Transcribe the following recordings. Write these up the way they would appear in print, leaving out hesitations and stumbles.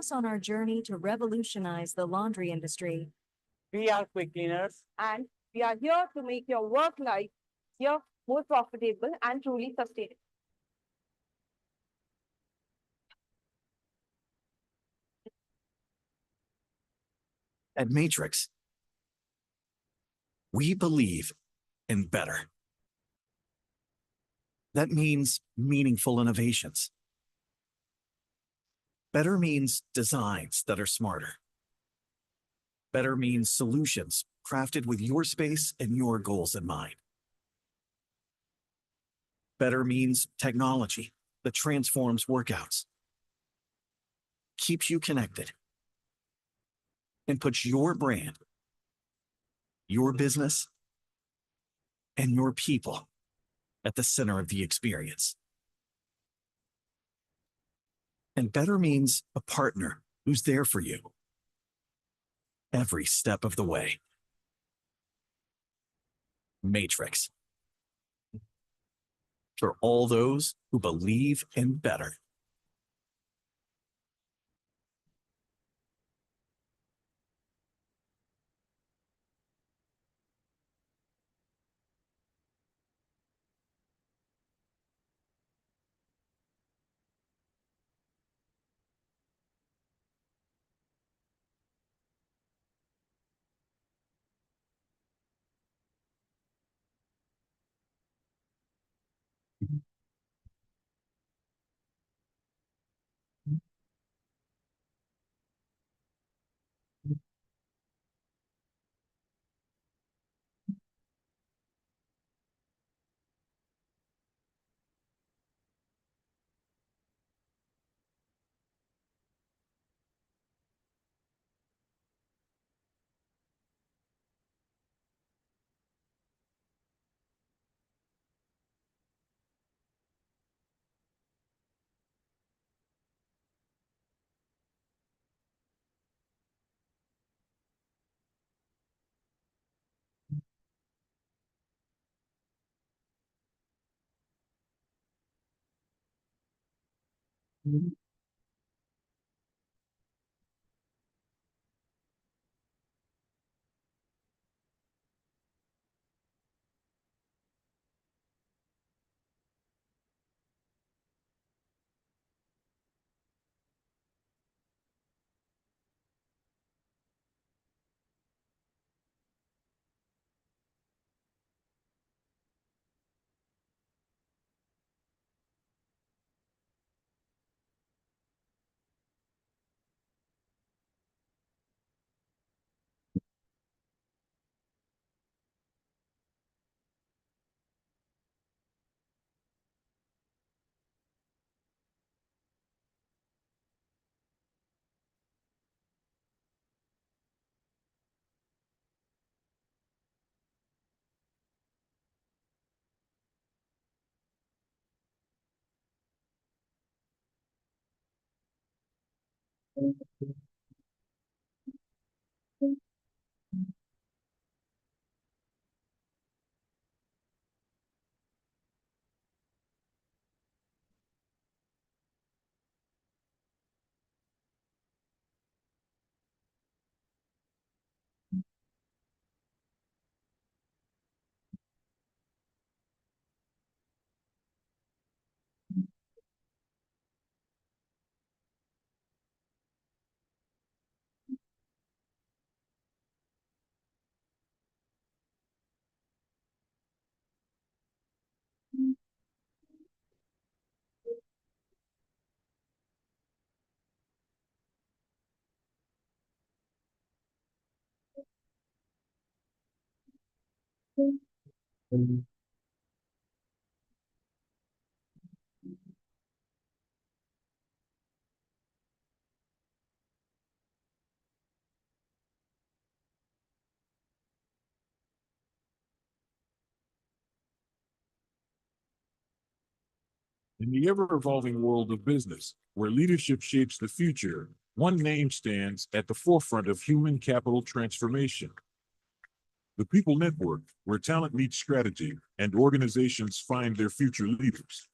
us on our journey to revolutionize the laundry industry. We are quick cleaners. And we are here to make your work life here more profitable and truly sustainable. At Matrix, we believe in better. That means meaningful innovations. Better means designs that are smarter. Better means solutions crafted with your space and your goals in mind. Better means technology that transforms workouts, keeps you connected, and puts your brand, your business, and your people at the center of the experience. And better means a partner who's there for you every step of the way. Matrix. For all those who believe in better. In the ever-evolving world of business, where leadership shapes the future, one name stands at the forefront of human capital transformation. The People Network, where talent meets strategy and organizations find their future leaders.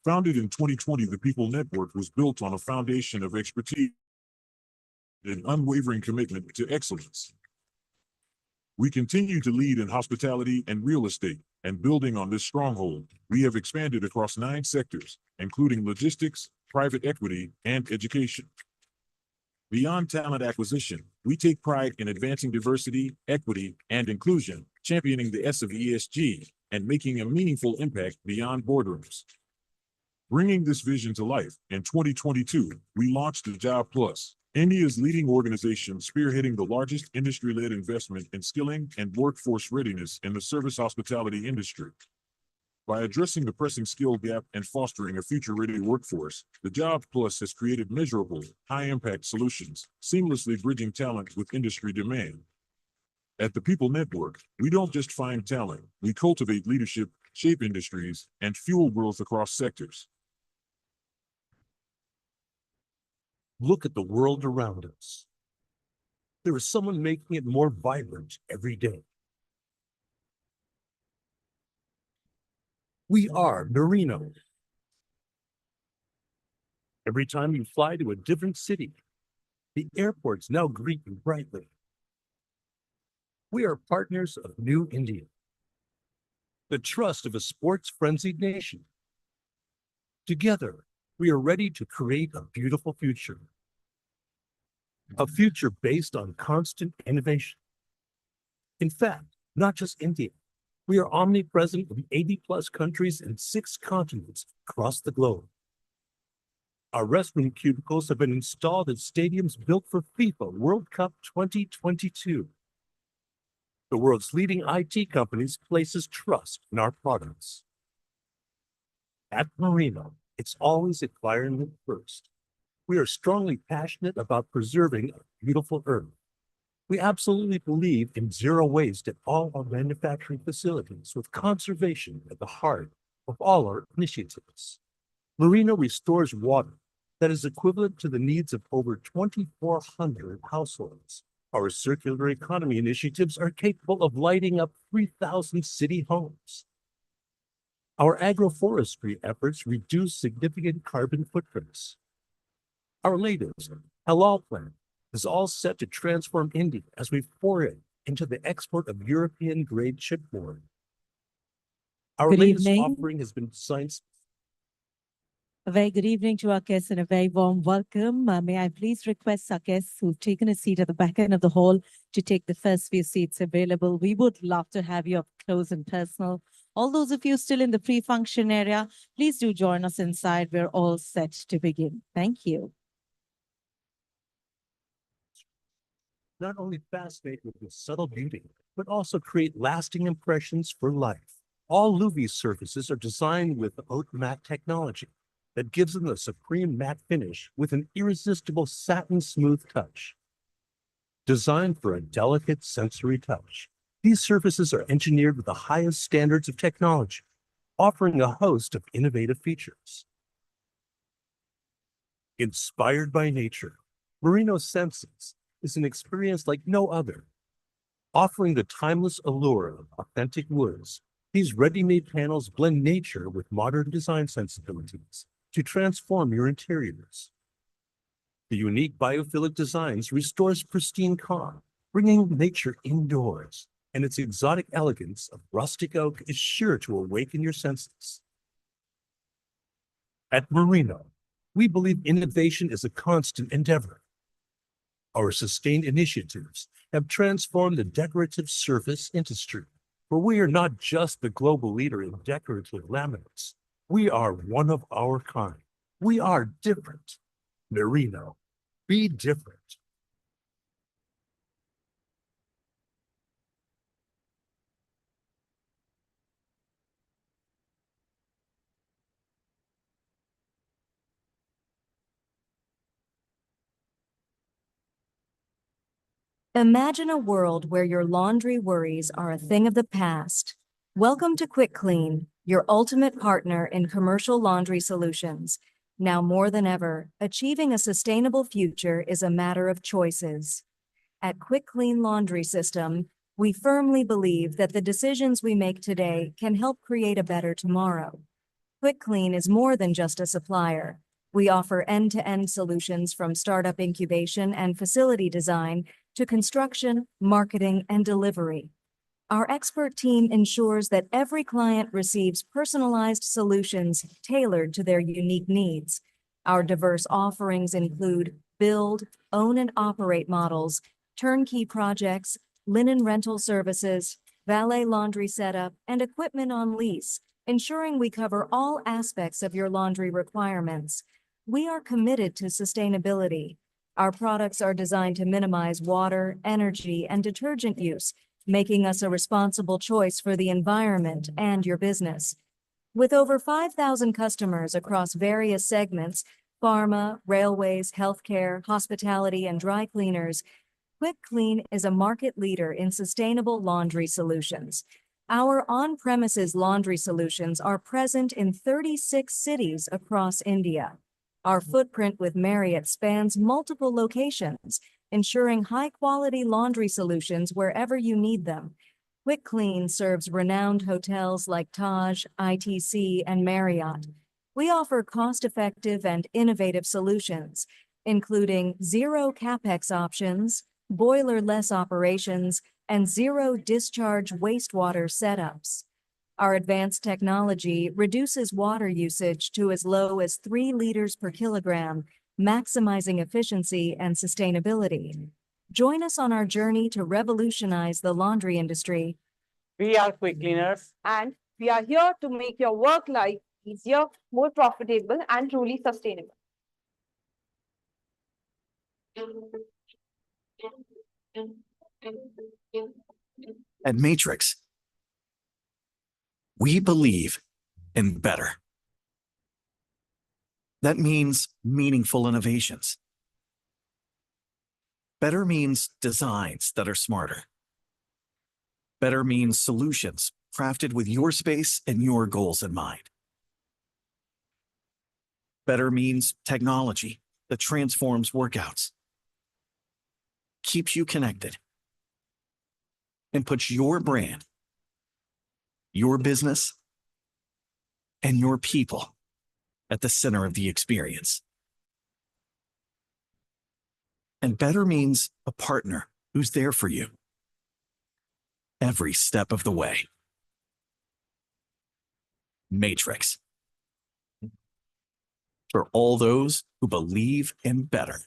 Founded in 2020, the People Network was built on a foundation of expertise and unwavering commitment to excellence. We continue to lead in hospitality and real estate, and building on this stronghold, we have expanded across 9 sectors, including logistics, private equity, and education. Beyond talent acquisition, we take pride in advancing diversity, equity, and inclusion, championing the S of ESG, and making a meaningful impact beyond boardrooms. Bringing this vision to life, in 2022, we launched the Job Plus, India's leading organization spearheading the largest industry-led investment in skilling and workforce readiness in the service hospitality industry. By addressing the pressing skill gap and fostering a future-ready workforce, the Job Plus has created measurable, high-impact solutions, seamlessly bridging talent with industry demand. At the People Network, we don't just find talent, we cultivate leadership, shape industries, and fuel growth across sectors. Look at the world around us. There is someone making it more vibrant every day. We are Marino. Every time you fly to a different city, the airports now greet you brightly. We are partners of New India, the trust of a sports-frenzied nation. Together, we are ready to create a beautiful future. A future based on constant innovation. In fact, not just India. We are omnipresent in 80+ countries and 6 continents across the globe. Our restroom cubicles have been installed at stadiums built for FIFA World Cup 2022. The world's leading IT companies places trust in our products. At Marino, it's always environment first. We are strongly passionate about preserving a beautiful earth. We absolutely believe in zero waste at all our manufacturing facilities, with conservation at the heart of all our initiatives. Marino restores water that is equivalent to the needs of over 2,400 households. Our circular economy initiatives are capable of lighting up 3,000 city homes. Our agroforestry efforts reduce significant carbon footprints. Our latest halal plan is all set to transform India as we foray into the export of European-grade chipboard. Our Good latest evening. offering has been designed. A very good evening to our guests and a very warm welcome. May I please request our guests who've taken a seat at the back end of the hall to take the first few seats available. We would love to have you up close and personal. All those of you still in the pre-function area, please do join us inside. We're all set to begin. Thank you. Not only fascinate with the subtle beauty, but also create lasting impressions for life. All Louis surfaces are designed with haute matte technology that gives them a supreme matte finish with an irresistible satin smooth touch. Designed for a delicate sensory touch, these surfaces are engineered with the highest standards of technology, offering a host of innovative features. Inspired by nature, Marino Senses is an experience like no other. Offering the timeless allure of authentic woods, these ready-made panels blend nature with modern design sensibilities to transform your interiors. The unique biophilic designs restores pristine calm, bringing nature indoors, and its exotic elegance of rustic oak is sure to awaken your senses. At Marino, we believe innovation is a constant endeavor. Our sustained initiatives have transformed the decorative surface industry, for we are not just the global leader in decorative laminates. We are one of our kind. We are different. Marino, be different. Imagine a world where your laundry worries are a thing of the past. Welcome to Quick Clean, your ultimate partner in commercial laundry solutions. Now more than ever, achieving a sustainable future is a matter of choices. At Quick Clean Laundry System, we firmly believe that the decisions we make today can help create a better tomorrow. Quick Clean is more than just a supplier. We offer end-to-end solutions from startup incubation and facility design to construction, marketing, and delivery. Our expert team ensures that every client receives personalized solutions tailored to their unique needs. Our diverse offerings include build, own and operate models, turnkey projects, linen rental services, valet laundry setup, and equipment on lease, ensuring we cover all aspects of your laundry requirements. We are committed to sustainability. Our products are designed to minimize water, energy, and detergent use, making us a responsible choice for the environment and your business. With over 5,000 customers across various segments, pharma, railways, healthcare, hospitality, and dry cleaners, Quick Clean is a market leader in sustainable laundry solutions. Our on-premises laundry solutions are present in 36 cities across India. Our footprint with Marriott spans multiple locations, ensuring high-quality laundry solutions wherever you need them. Quick Clean serves renowned hotels like Taj, ITC, and Marriott. We offer cost-effective and innovative solutions, including zero CapEx options, boiler-less operations, and zero discharge wastewater setups. Our advanced technology reduces water usage to as low as 3 liters per kilogram, maximizing efficiency and sustainability. Join us on our journey to revolutionize the laundry industry. We are quick cleaners. And we are here to make your work life easier, more profitable, and truly sustainable. At Matrix, we believe in better. That means meaningful innovations. Better means designs that are smarter. Better means solutions crafted with your space and your goals in mind. Better means technology that transforms workouts, keeps you connected, and puts your brand, your business, and your people at the center of the experience. And better means a partner who's there for you every step of the way. Matrix. For all those who believe in better.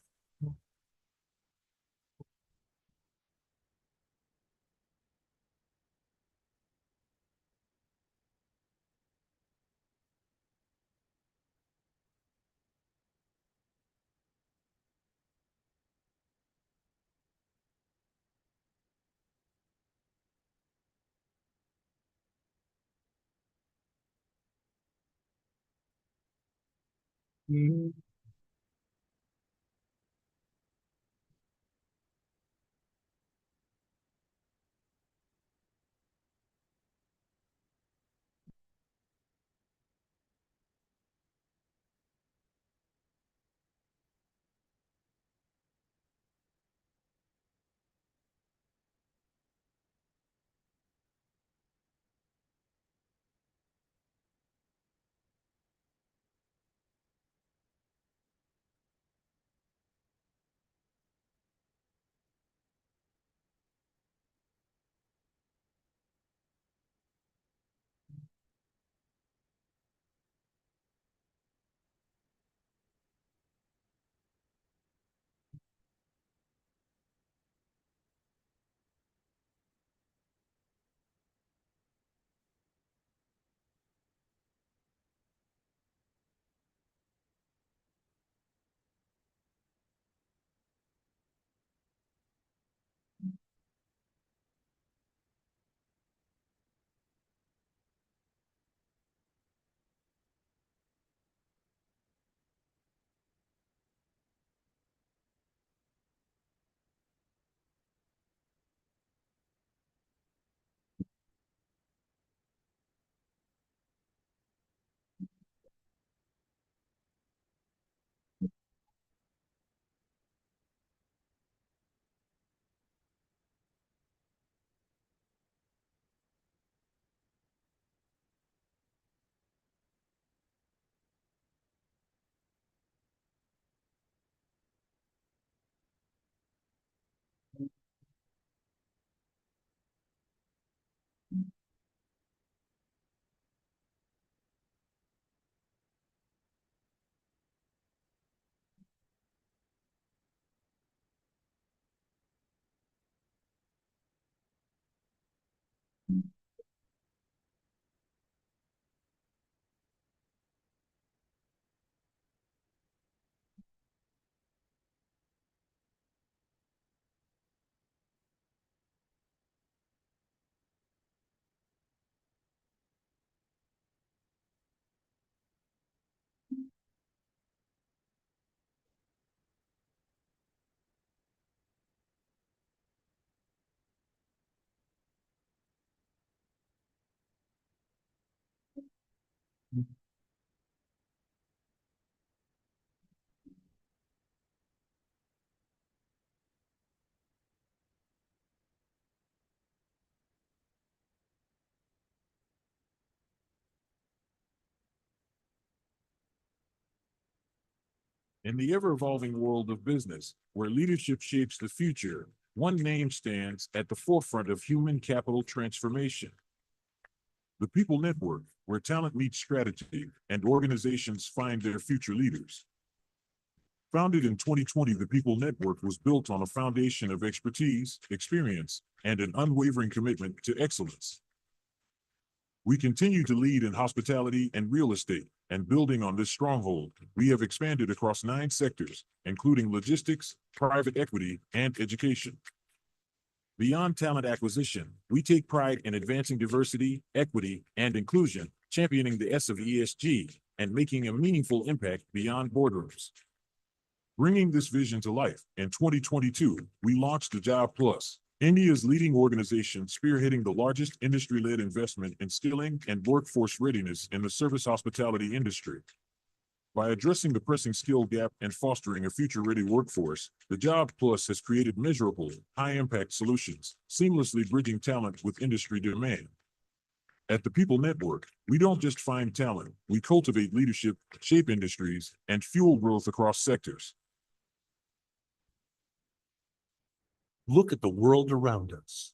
In the ever-evolving world of business, where leadership shapes the future, one name stands at the forefront of human capital transformation. The People Network, where talent meets strategy and organizations find their future leaders. Founded in 2020, the People Network was built on a foundation of expertise, experience, and an unwavering commitment to excellence. We continue to lead in hospitality and real estate, and building on this stronghold, we have expanded across 9 sectors, including logistics, private equity, and education. Beyond talent acquisition, we take pride in advancing diversity, equity, and inclusion, championing the S of ESG, and making a meaningful impact beyond boardrooms. Bringing this vision to life, in 2022, we launched the Job Plus, India's leading organization spearheading the largest industry-led investment in skilling and workforce readiness in the service hospitality industry. By addressing the pressing skill gap and fostering a future-ready workforce, the Job Plus has created measurable, high-impact solutions, seamlessly bridging talent with industry demand. At the People Network, we don't just find talent, we cultivate leadership, shape industries, and fuel growth across sectors. Look at the world around us.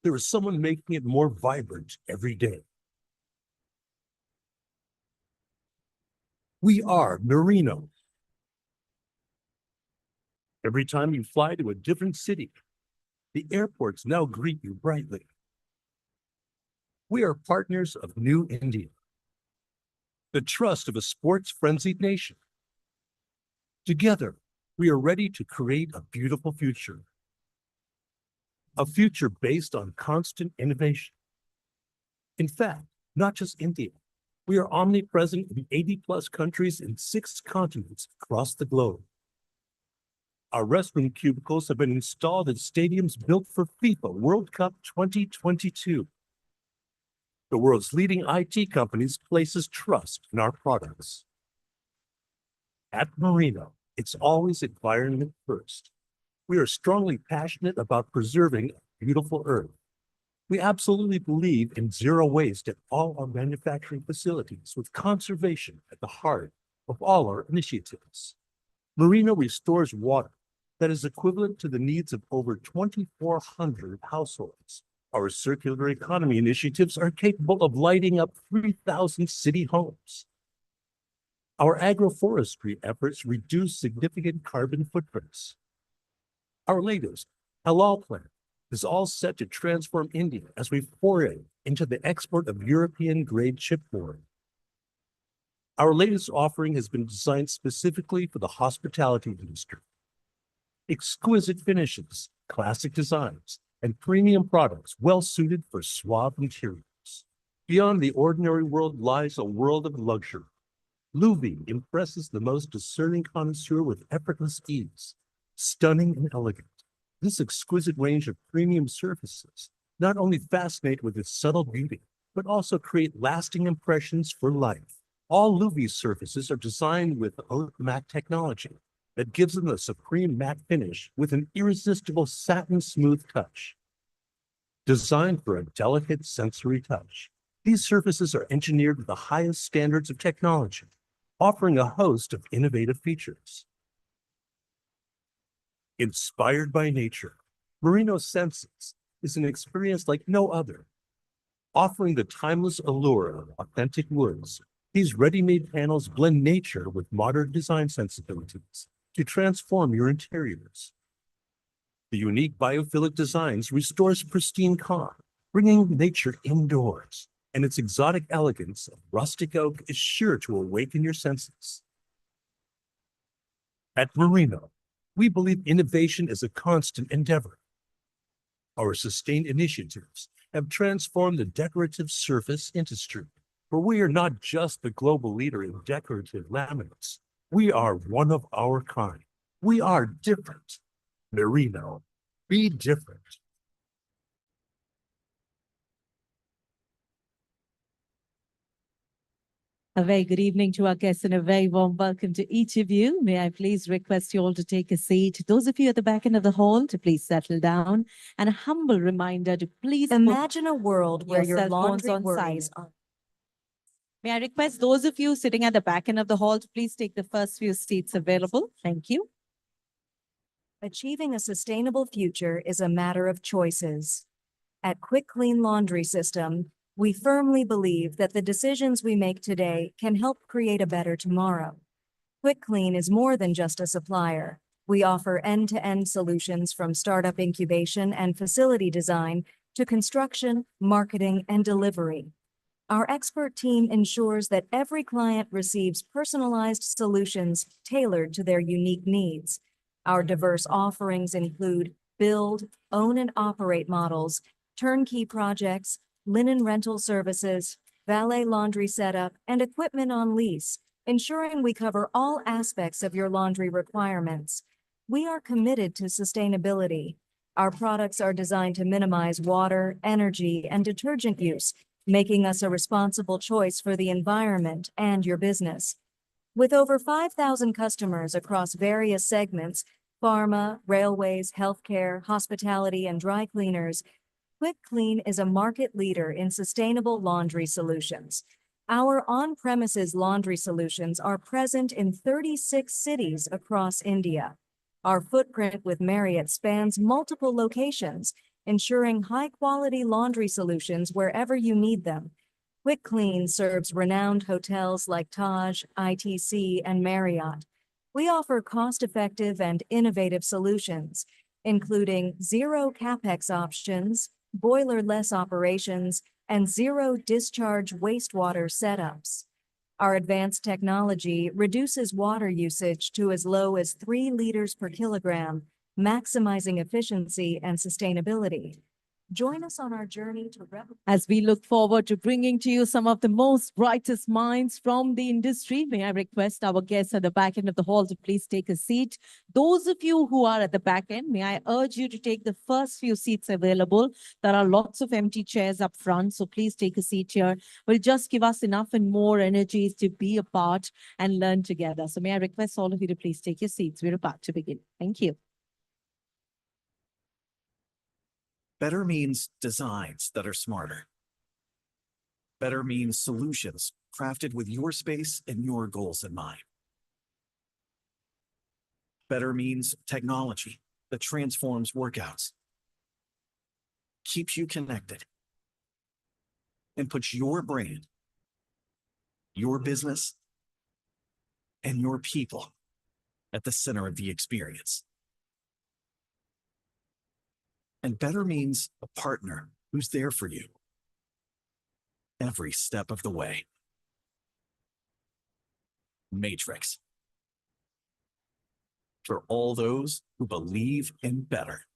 There is someone making it more vibrant every day. We are Marino. Every time you fly to a different city, the airports now greet you brightly. We are partners of New India, the trust of a sports-frenzied nation. Together, we are ready to create a beautiful future. A future based on constant innovation. In fact, not just India. We are omnipresent in 80+ countries in 6 continents across the globe. Our restroom cubicles have been installed at stadiums built for FIFA World Cup 2022. The world's leading IT companies places trust in our products. At Marino, it's always environment first. We are strongly passionate about preserving a beautiful earth. We absolutely believe in zero waste at all our manufacturing facilities, with conservation at the heart of all our initiatives. Marino restores water that is equivalent to the needs of over 2,400 households. Our circular economy initiatives are capable of lighting up 3,000 city homes. Our agroforestry efforts reduce significant carbon footprints. Our latest halal plant is all set to transform India as we foray into the export of European-grade chipboard. Our latest offering has been designed specifically for the hospitality industry. Exquisite finishes, classic designs, and premium products well-suited for suave interiors. Beyond the ordinary world lies a world of luxury. Louis impresses the most discerning connoisseur with effortless ease, stunning and elegant. This exquisite range of premium surfaces not only fascinate with its subtle beauty, but also create lasting impressions for life. All Louis surfaces are designed with haute matte technology that gives them a supreme matte finish with an irresistible satin smooth touch. Designed for a delicate sensory touch, these surfaces are engineered with the highest standards of technology, offering a host of innovative features. Inspired by nature, Marino Senses is an experience like no other. Offering the timeless allure of authentic woods, these ready-made panels blend nature with modern design sensibilities to transform your interiors. The unique biophilic designs restores pristine calm, bringing nature indoors, and its exotic elegance of rustic oak is sure to awaken your senses. At Marino, we believe innovation is a constant endeavor. Our sustained initiatives have transformed the decorative surface industry, for we are not just the global leader in decorative laminates. We are one of our kind. We are different. Marino, be different. A very good evening to our guests and a very warm welcome to each of you. May I please request you all to take a seat. Those of you at the back end of the hall to please settle down. And a humble reminder to please put Imagine a world where your your cell phones laundry on worries silent. May I request those of you sitting at the back end of the hall to please take the first few seats available. Thank you. Achieving a sustainable future is a matter of choices. At Quick Clean Laundry System, we firmly believe that the decisions we make today can help create a better tomorrow. Quick Clean is more than just a supplier. We offer end-to-end solutions from startup incubation and facility design to construction, marketing, and delivery. Our expert team ensures that every client receives personalized solutions tailored to their unique needs. Our diverse offerings include build, own and operate models, turnkey projects, linen rental services, valet laundry setup, and equipment on lease, ensuring we cover all aspects of your laundry requirements. We are committed to sustainability. Our products are designed to minimize water, energy, and detergent use, making us a responsible choice for the environment and your business. With over 5,000 customers across various segments, pharma, railways, healthcare, hospitality, and dry cleaners, Quick Clean is a market leader in sustainable laundry solutions. Our on-premises laundry solutions are present in 36 cities across India. Our footprint with Marriott spans multiple locations, ensuring high-quality laundry solutions wherever you need them. Quick Clean serves renowned hotels like Taj, ITC, and Marriott. We offer cost-effective and innovative solutions, including zero capex options, boiler-less operations, and zero discharge wastewater setups. Our advanced technology reduces water usage to as low as 3 liters per kilogram, maximizing efficiency and sustainability. Join us on our journey to As we look forward to bringing to you some of the most brightest minds from the industry, may I request our guests at the back end of the hall to please take a seat. Those of you who are at the back end, may I urge you to take the first few seats available. There are lots of empty chairs up front, so please take a seat here. Will just give us enough and more energies to be apart and learn together. So may I request all of you to please take your seats. We're about to begin. Thank you. Better means designs that are smarter. Better means solutions crafted with your space and your goals in mind. Better means technology that transforms workouts, keeps you connected, and puts your brand, your business, and your people at the center of the experience. And better means a partner who's there for you every step of the way. Matrix. For all those who believe in better.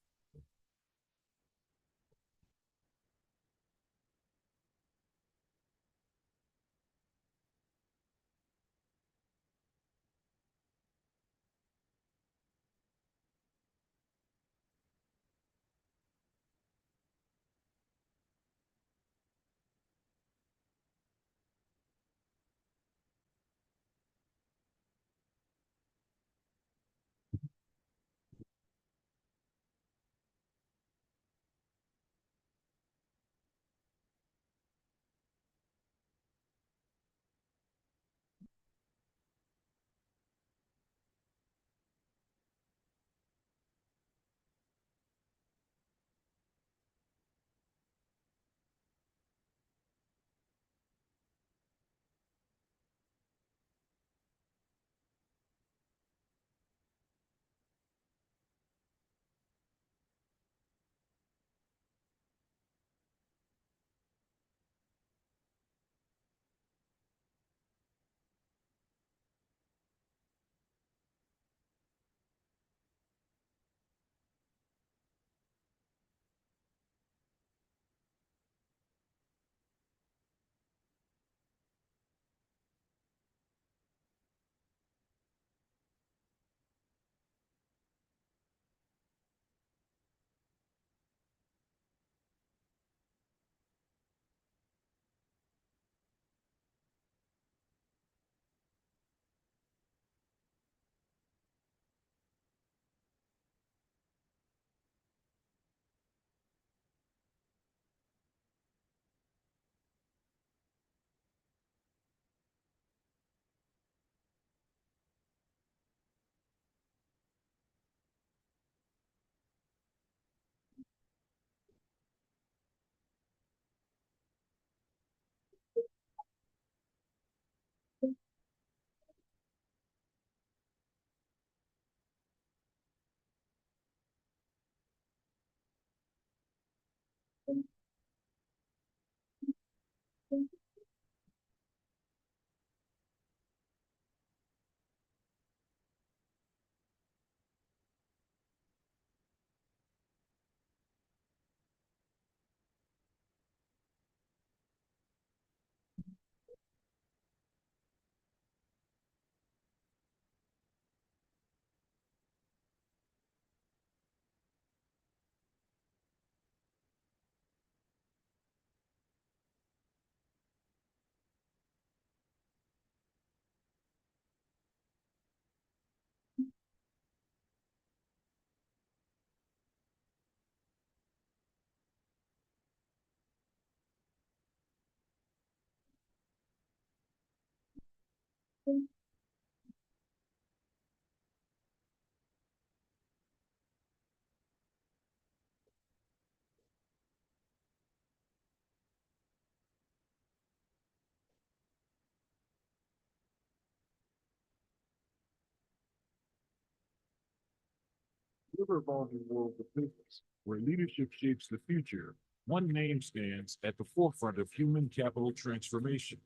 ever-evolving world of business, where leadership shapes the future, one name stands at the forefront of human capital transformation.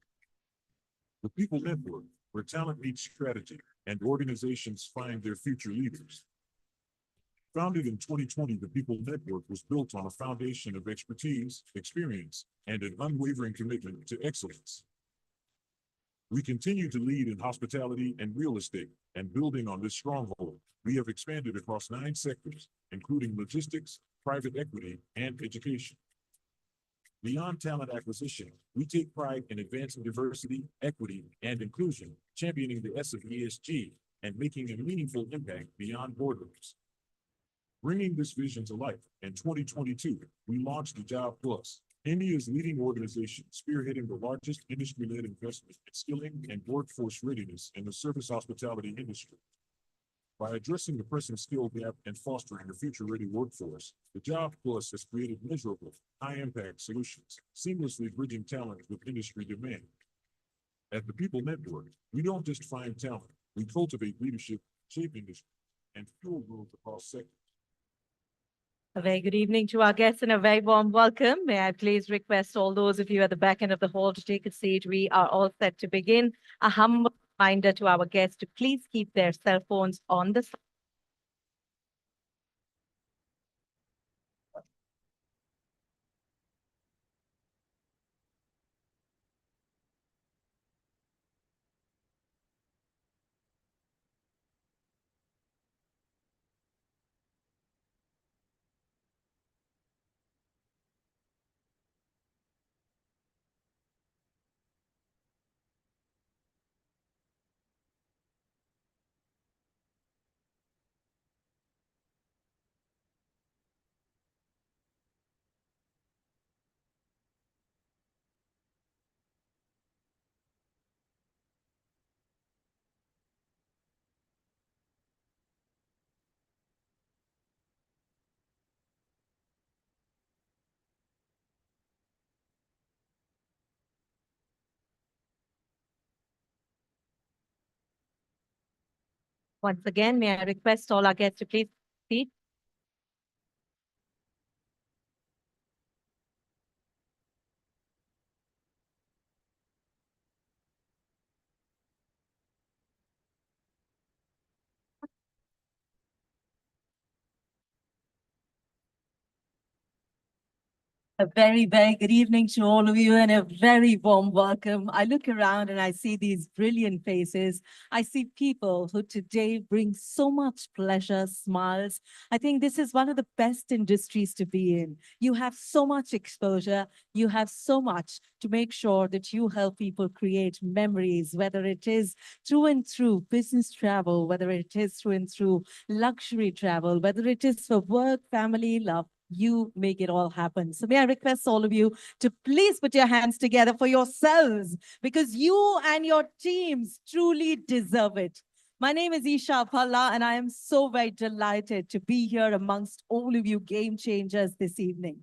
The People Network, where talent meets strategy and organizations find their future leaders. Founded in 2020, the People Network was built on a foundation of expertise, experience, and an unwavering commitment to excellence. We continue to lead in hospitality and real estate, and building on this stronghold, we have expanded across 9 sectors, including logistics, private equity, and education. Beyond talent acquisition, we take pride in advancing diversity, equity, and inclusion, championing the S of ESG, and making a meaningful impact beyond borders. Bringing this vision to life, in 2022, we launched the Job Plus, India's leading organization spearheading the largest industry-led investment in skilling and workforce readiness in the service hospitality industry. By addressing the pressing skill gap and fostering a future-ready workforce, the Job Plus has created measurable, high-impact solutions, seamlessly bridging talent with industry demand. At the People Network, we don't just find talent, we cultivate leadership, shape industry, and fuel growth across sectors. A very good evening to our guests and a very warm welcome. May I please request all those of you at the back end of the hall to take a seat. We are all set to begin. A humble reminder to our guests to please keep their cell phones on the side. Once again, may I request all our guests to please seat. A very, very good evening to all of you and a very warm welcome. I look around and I see these brilliant faces. I see people who today bring so much pleasure, smiles. I think this is one of the best industries to be in. You have so much exposure. You have so much to make sure that you help people create memories, whether it is through and through business travel, whether it is through and through luxury travel, whether it is for work, family, love. You make it all happen. So may I request all of you to please put your hands together for yourselves because you and your teams truly deserve it. My name is Isha Palla and I am so very delighted to be here amongst all of you game changers this evening.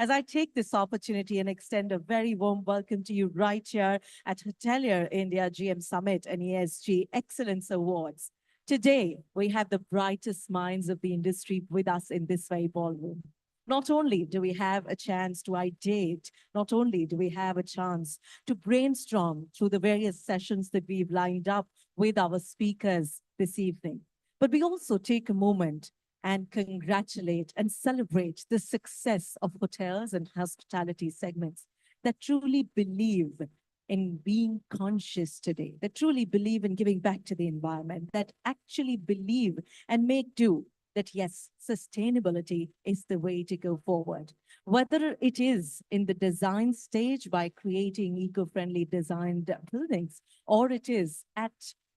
As I take this opportunity and extend a very warm welcome to you right here at Hotelier India GM Summit and ESG Excellence Awards. Today, we have the brightest minds of the industry with us in this very ballroom. Not only do we have a chance to ideate, not only do we have a chance to brainstorm through the various sessions that we've lined up with our speakers this evening, but we also take a moment and congratulate and celebrate the success of hotels and hospitality segments that truly believe in being conscious today, that truly believe in giving back to the environment, that actually believe and make do that yes, sustainability is the way to go forward. Whether it is in the design stage by creating eco-friendly designed buildings, or it is at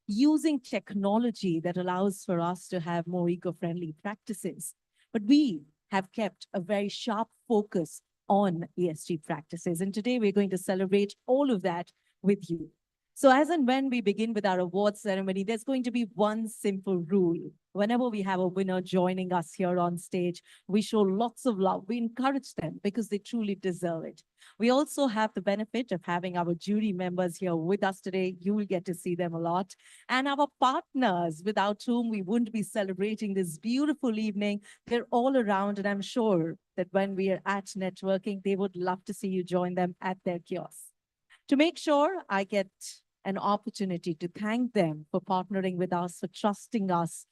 using technology that allows for us to have more eco-friendly practices. But we have kept a very sharp focus on ESG practices. And today we're going to celebrate all of that with you. So as and when we begin with our awards ceremony, there's going to be one simple rule. Whenever we have a winner joining us here on stage, we show lots of love. We encourage them because they truly deserve it. We also have the benefit of having our jury members here with us today. You will get to see them a lot. And our partners, without whom we wouldn't be celebrating this beautiful evening, they're all around. And I'm sure that when we are at networking, they would love to see you join them at their kiosks. To make sure I get an opportunity to thank them for partnering with us, for trusting us,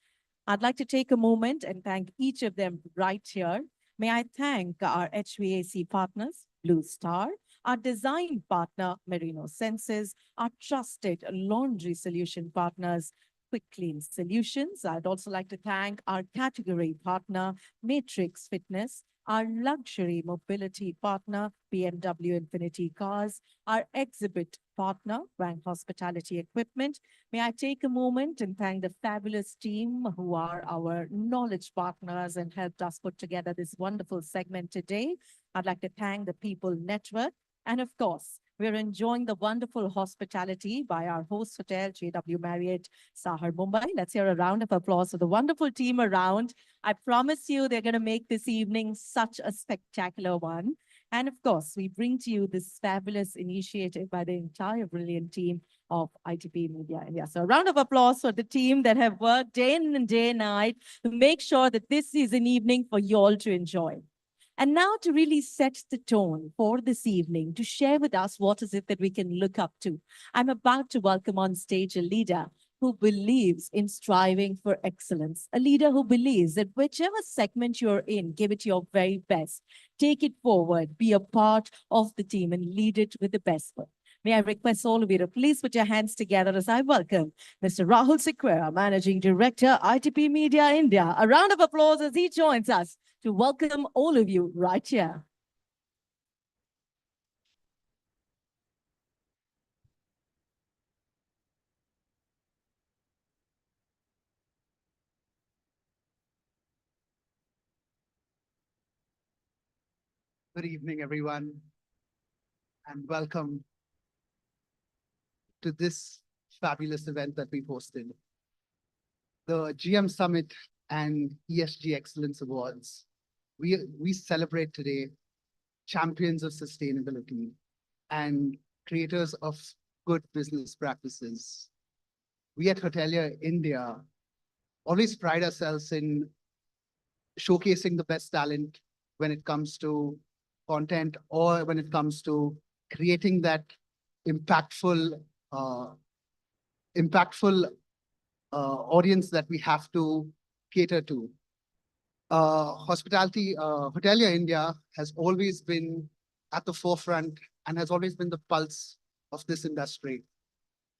I'd like to take a moment and thank each of them right here. May I thank our HVAC partners, Blue Star, our design partner, Marino Senses, our trusted laundry solution partners, Quick Clean Solutions. I'd also like to thank our category partner, Matrix Fitness, our luxury mobility partner, BMW Infinity Cars, our exhibit partner, Rank Hospitality Equipment. May I take a moment and thank the fabulous team who are our knowledge partners and helped us put together this wonderful segment today. I'd like to thank the People Network. And of course, we're enjoying the wonderful hospitality by our host hotel, JW Marriott, Sahar, Mumbai. Let's hear a round of applause for the wonderful team around. I promise you they're going to make this evening such a spectacular one. And of course, we bring to you this fabulous initiative by the entire brilliant team of ITP Media India. So a round of applause for the team that have worked day in and day and night to make sure that this is an evening for you all to enjoy. And now to really set the tone for this evening, to share with us what is it that we can look up to, I'm about to welcome on stage a leader who believes in striving for excellence, a leader who believes that whichever segment you're in, give it your very best, take it forward, be a part of the team and lead it with the best foot. May I request all of you to please put your hands together as I welcome Mr. Rahul Sequeira, Managing Director, ITP Media India. A round of applause as he joins us to welcome all of you right here. Good evening, everyone, and welcome to this fabulous event that we hosted. The GM Summit and ESG Excellence Awards. We celebrate today champions of sustainability and creators of good business practices. We at Hotelier India always pride ourselves in showcasing the best talent when it comes to content or when it comes to creating that impactful audience that we have to cater to. Hotelier India has always been at the forefront and has always been the pulse of this industry.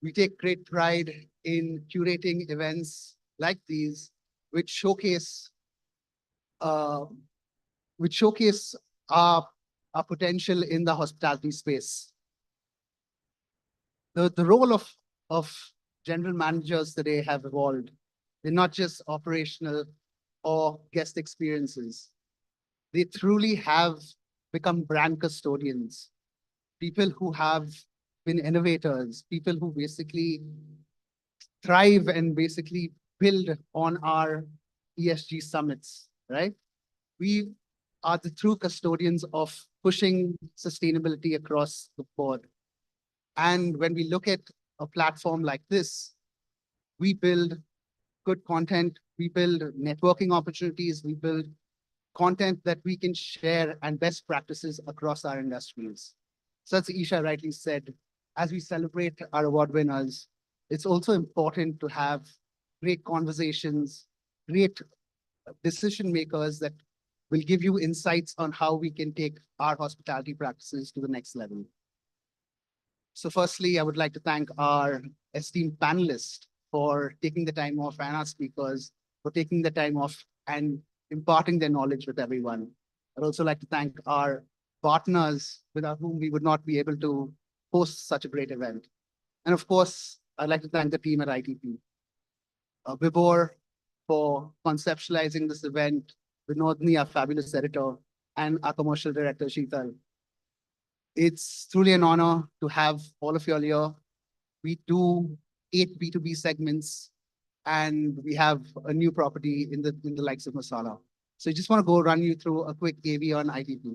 We take great pride in curating events like these, which showcase our potential in the hospitality space. The role of general managers today have evolved. They're not just operational or guest experiences. They truly have become brand custodians, people who have been innovators, people who basically thrive and basically build on our ESG summits, right? We are the true custodians of pushing sustainability across the board. And when we look at a platform like this, we build good content, we build networking opportunities, we build content that we can share and best practices across our industries. So as Isha rightly said, as we celebrate our award winners, it's also important to have great conversations, great decision makers that will give you insights on how we can take our hospitality practices to the next level. So firstly, I would like to thank our esteemed panelists for taking the time off and our speakers for taking the time off and imparting their knowledge with everyone. I'd also like to thank our partners without whom we would not be able to host such a great event. And of course, I'd like to thank the team at ITP. Vibor for conceptualizing this event, Vinodni, our fabulous editor, and our commercial director, Sheetal. It's truly an honor to have all of you all here. We do 8 B2B segments, and we have a new property in the likes of Masala. So I just want to go run you through a quick AV on IDP.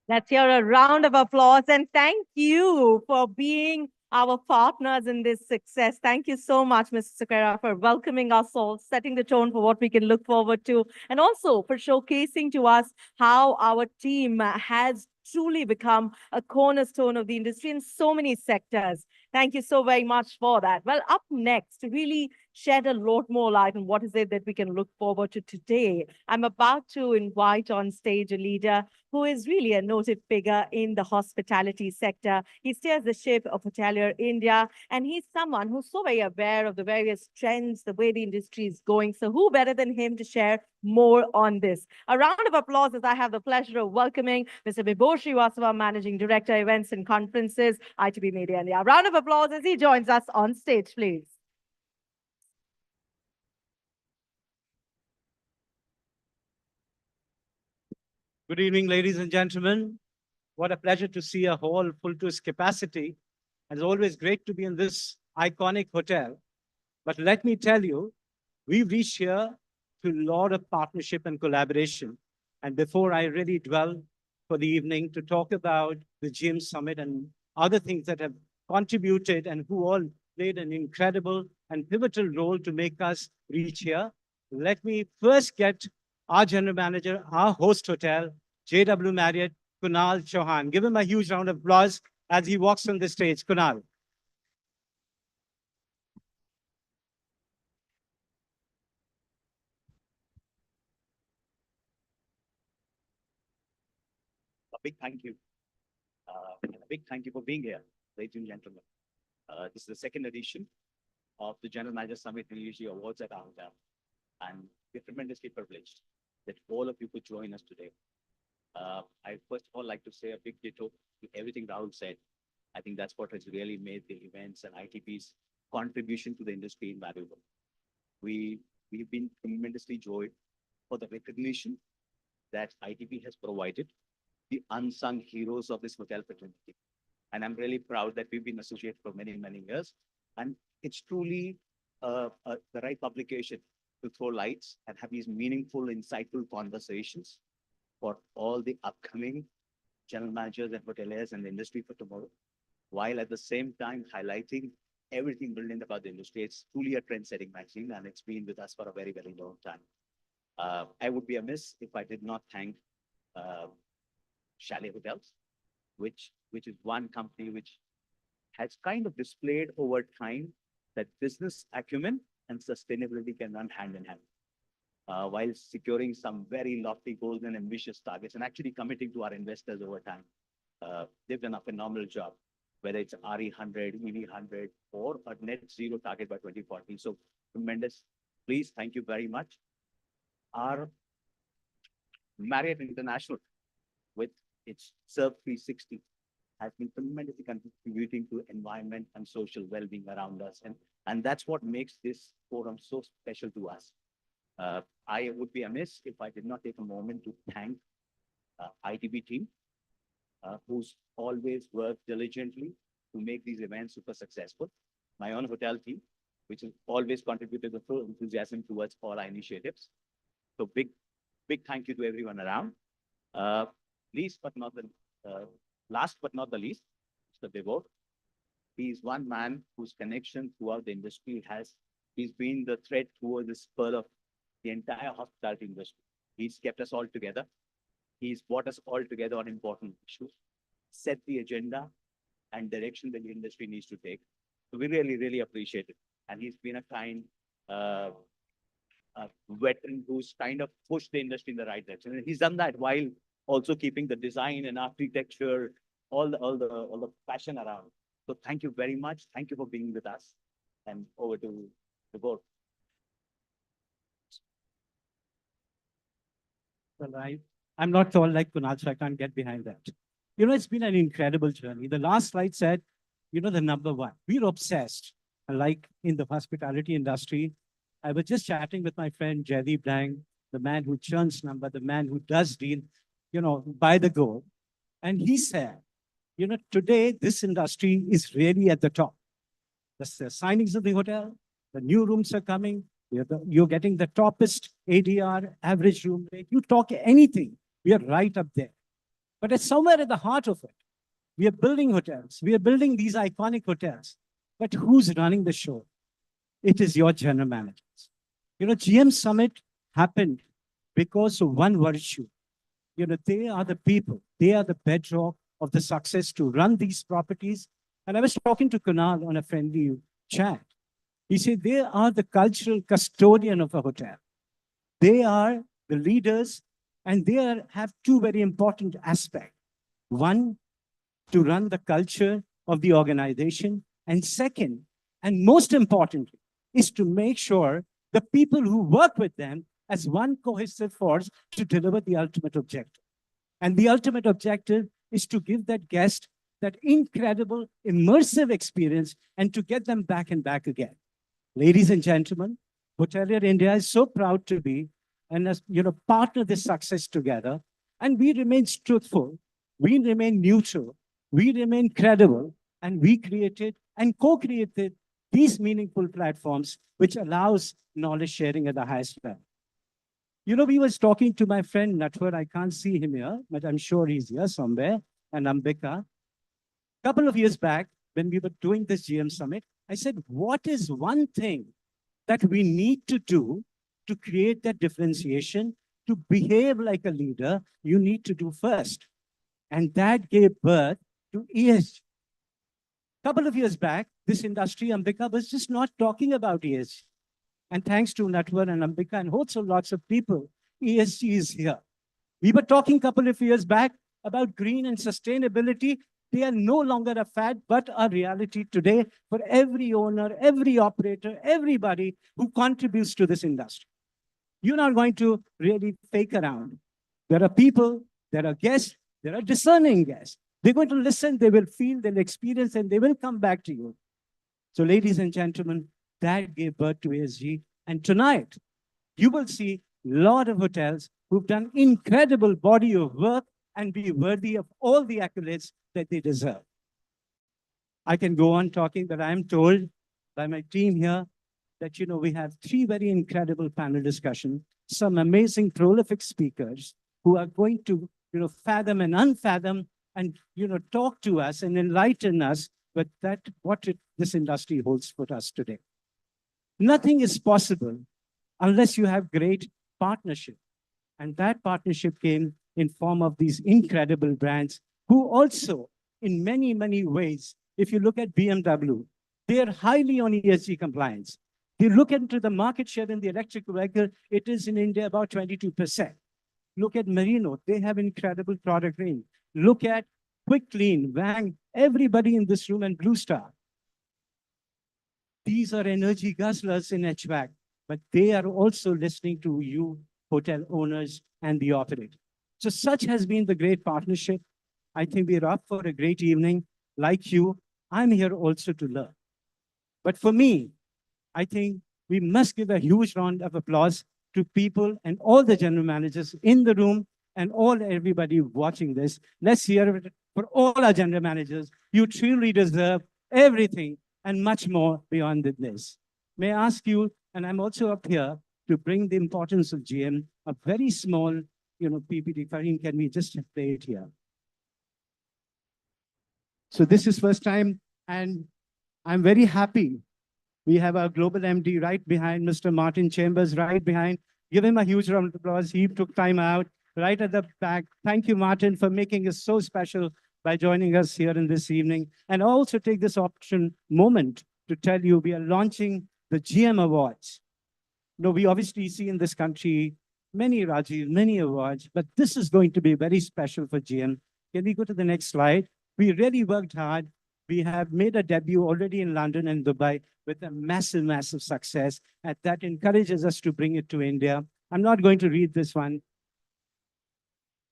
Let's hear a round of applause and thank you for being our partners in this success. Thank you so much, Mr. Sakara, for welcoming us all, setting the tone for what we can look forward to, and also for showcasing to us how our team has truly become a cornerstone of the industry in so many sectors. Thank you so very much for that. Well, up next, to really shed a lot more light on what is it that we can look forward to today, I'm about to invite on stage a leader who is really a noted figure in the hospitality sector. He steers the ship of Hotelier India, and he's someone who's so very aware of the various trends, the way the industry is going. So who better than him to share more on this? A round of applause as I have the pleasure of welcoming Mr. Vibhor Srivastava, Managing Director, Events and Conferences, ITB Media India. A round of applause as he joins us on stage, please. Good evening, ladies and gentlemen. What a pleasure to see a hall full to its capacity. It's always great to be in this iconic hotel. But let me tell you, we've reached here through a lot of partnership and collaboration. And before I really dwell for the evening to talk about the GM Summit and other things that have contributed and who all played an incredible and pivotal role to make us reach here, let me first get our general manager, our host hotel, JW Marriott, Kunal Chauhan. Give him a huge round of applause as he walks on the stage. Kunal. A big thank you. And a big thank you for being here, ladies and gentlemen. This is the second edition of the General Manager Summit and ESG Awards at our hotel. And we're tremendously privileged that all of you could join us today. I first of all like to say a big ditto to everything Rahul said. I think that's what has really made the events and ITP's contribution to the industry invaluable. We've been tremendously joyed for the recognition that ITP has provided the unsung heroes of this hotel fraternity. And I'm really proud that we've been associated for many, many years. And it's truly the right publication to throw lights and have these meaningful, insightful conversations for all the upcoming general managers and hoteliers and the industry for tomorrow, while at the same time highlighting everything brilliant about the industry. It's truly a trend-setting magazine, and it's been with us for a very, very long time. I would be amiss if I did not thank Chalet Hotels, which is one company which has kind of displayed over time that business acumen and sustainability can run hand in hand, while securing some very lofty goals and ambitious targets and actually committing to our investors over time. They've done a phenomenal job, whether it's RE100, EV100, or a net zero target by 2040. So tremendous. Please, thank you very much. Our Marriott International, with its Serve 360, has been tremendously contributing to environment and social well-being around us. And that's what makes this forum so special to us. I would be amiss if I did not take a moment to thank ITB team, who's always worked diligently to make these events super successful. My own hotel team, which has always contributed with full enthusiasm towards all our initiatives. So big thank you to everyone around. Last but not the least, Mr. Vibhor. He's one man whose connection throughout the industry he's been the thread towards the spur of the entire hospitality industry. He's kept us all together. He's brought us all together on important issues, set the agenda and direction that the industry needs to take. So we really, really appreciate it. And he's been a kind veteran who's kind of pushed the industry in the right direction. And he's done that while also keeping the design and architecture, all the passion around. So thank you very much. Thank you for being with us. And over to the board. Well, I'm not tall like Kunal, so I can't get behind that. You know, it's been an incredible journey. The last slide said, you know, the number one. We're obsessed. Like in the hospitality industry, I was just chatting with my friend Jaideep Dang, the man who churns number, the man who does deal, you know, by the goal. And he said, you know, today this industry is really at the top. The signings of the hotel, the new rooms are coming. You're getting the toppest ADR, average room rate. You talk anything, we are right up there. But it's somewhere at the heart of it. We are building hotels. We are building these iconic hotels. But who's running the show? It is your general managers. GM Summit happened because of one virtue. They are the people. They are the bedrock of the success to run these properties. And I was talking to Kunal on a friendly chat. He said they are the cultural custodian of a hotel. They are the leaders, and they have two very important aspects. One, to run the culture of the organization. And second, and most importantly, is to make sure the people who work with them as one cohesive force to deliver the ultimate objective. And the ultimate objective is to give that guest that incredible immersive experience and to get them back and back again. Ladies and gentlemen, Hotelier India is so proud to be and partner this success together. And we remain truthful, we remain neutral, we remain credible, and we created and co-created these meaningful platforms which allows knowledge sharing at the highest level. We was talking to my friend Natwar. I can't see him here, but I'm sure he's here somewhere, and Ambika. A couple of years back, when we were doing this GM Summit, I said, what is one thing that we need to do to create that differentiation, to behave like a leader, you need to do first. And that gave birth to ESG. A couple of years back, this industry, Ambika, was just not talking about ESG. And thanks to Natwar and Ambika and also lots of people, ESG is here. We were talking a couple of years back about green and sustainability. They are no longer a fad, but a reality today for every owner, every operator, everybody who contributes to this industry. You're not going to really fake around. There are people, there are guests, there are discerning guests. They're going to listen, they will feel, they'll experience, and they will come back to you. So ladies and gentlemen, that gave birth to ESG. And tonight, you will see a lot of hotels who've done incredible body of work and be worthy of all the accolades that they deserve. I can go on talking, but I'm told by my team here that, we have 3 very incredible panel discussions, some amazing prolific speakers who are going to, fathom and unfathom and, talk to us and enlighten us with this industry holds for us today. Nothing is possible unless you have great partnership. And that partnership came in form of these incredible brands who also, in many, many ways, if you look at BMW, they are highly on ESG compliance. You look into the market share in the electric vehicle, it is in India about 22%. Look at Marino, they have incredible product range. Look at Quick Clean, Wang, everybody in this room, and Blue Star. These are energy guzzlers in HVAC, but they are also listening to you, hotel owners, and the operator. So such has been the great partnership. I think we're up for a great evening. Like you, I'm here also to learn. But for me, I think we must give a huge round of applause to people and all the general managers in the room and everybody watching this. Let's hear it for all our general managers. You truly deserve everything and much more beyond this. May I ask you, and I'm also up here to bring the importance of GM, a very small, PPT. Karim, can we just play it here? So this is first time, and I'm very happy. We have our global MD right behind, Mr. Martin Chambers right behind. Give him a huge round of applause. He took time out right at the back. Thank you, Martin, for making it so special by joining us here in this evening. And I also take this moment to tell you we are launching the GM Awards. We obviously see in this country many Rajiv, many awards, but this is going to be very special for GM. Can we go to the next slide? We really worked hard. We have made a debut already in London and Dubai with a massive, massive success. And that encourages us to bring it to India. I'm not going to read this one.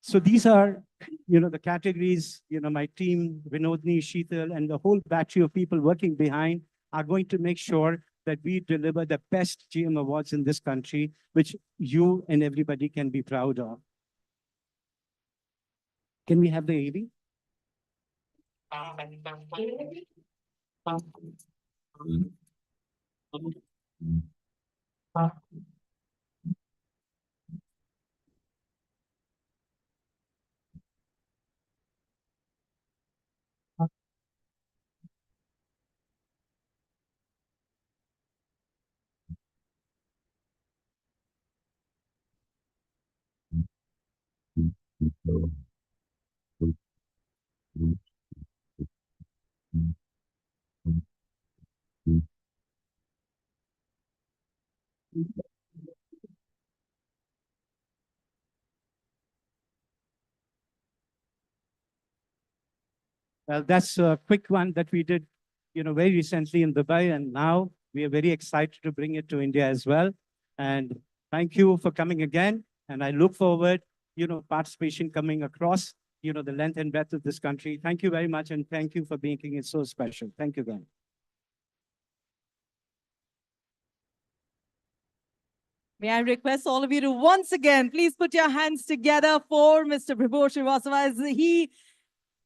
So these are, the categories, my team, Vinodni, Sheetal, and the whole battery of people working behind are going to make sure that we deliver the best GM awards in this country, which you and everybody can be proud of. Can we have the AV? Well, that's a quick one that we did, very recently in Dubai, and now we are very excited to bring it to India as well. And thank you for coming again. And I look forward, participation coming across, the length and breadth of this country. Thank you very much, and thank you for making it so special. Thank you again. May I request all of you to once again, please put your hands together for Mr. Prabhu Srivastava as he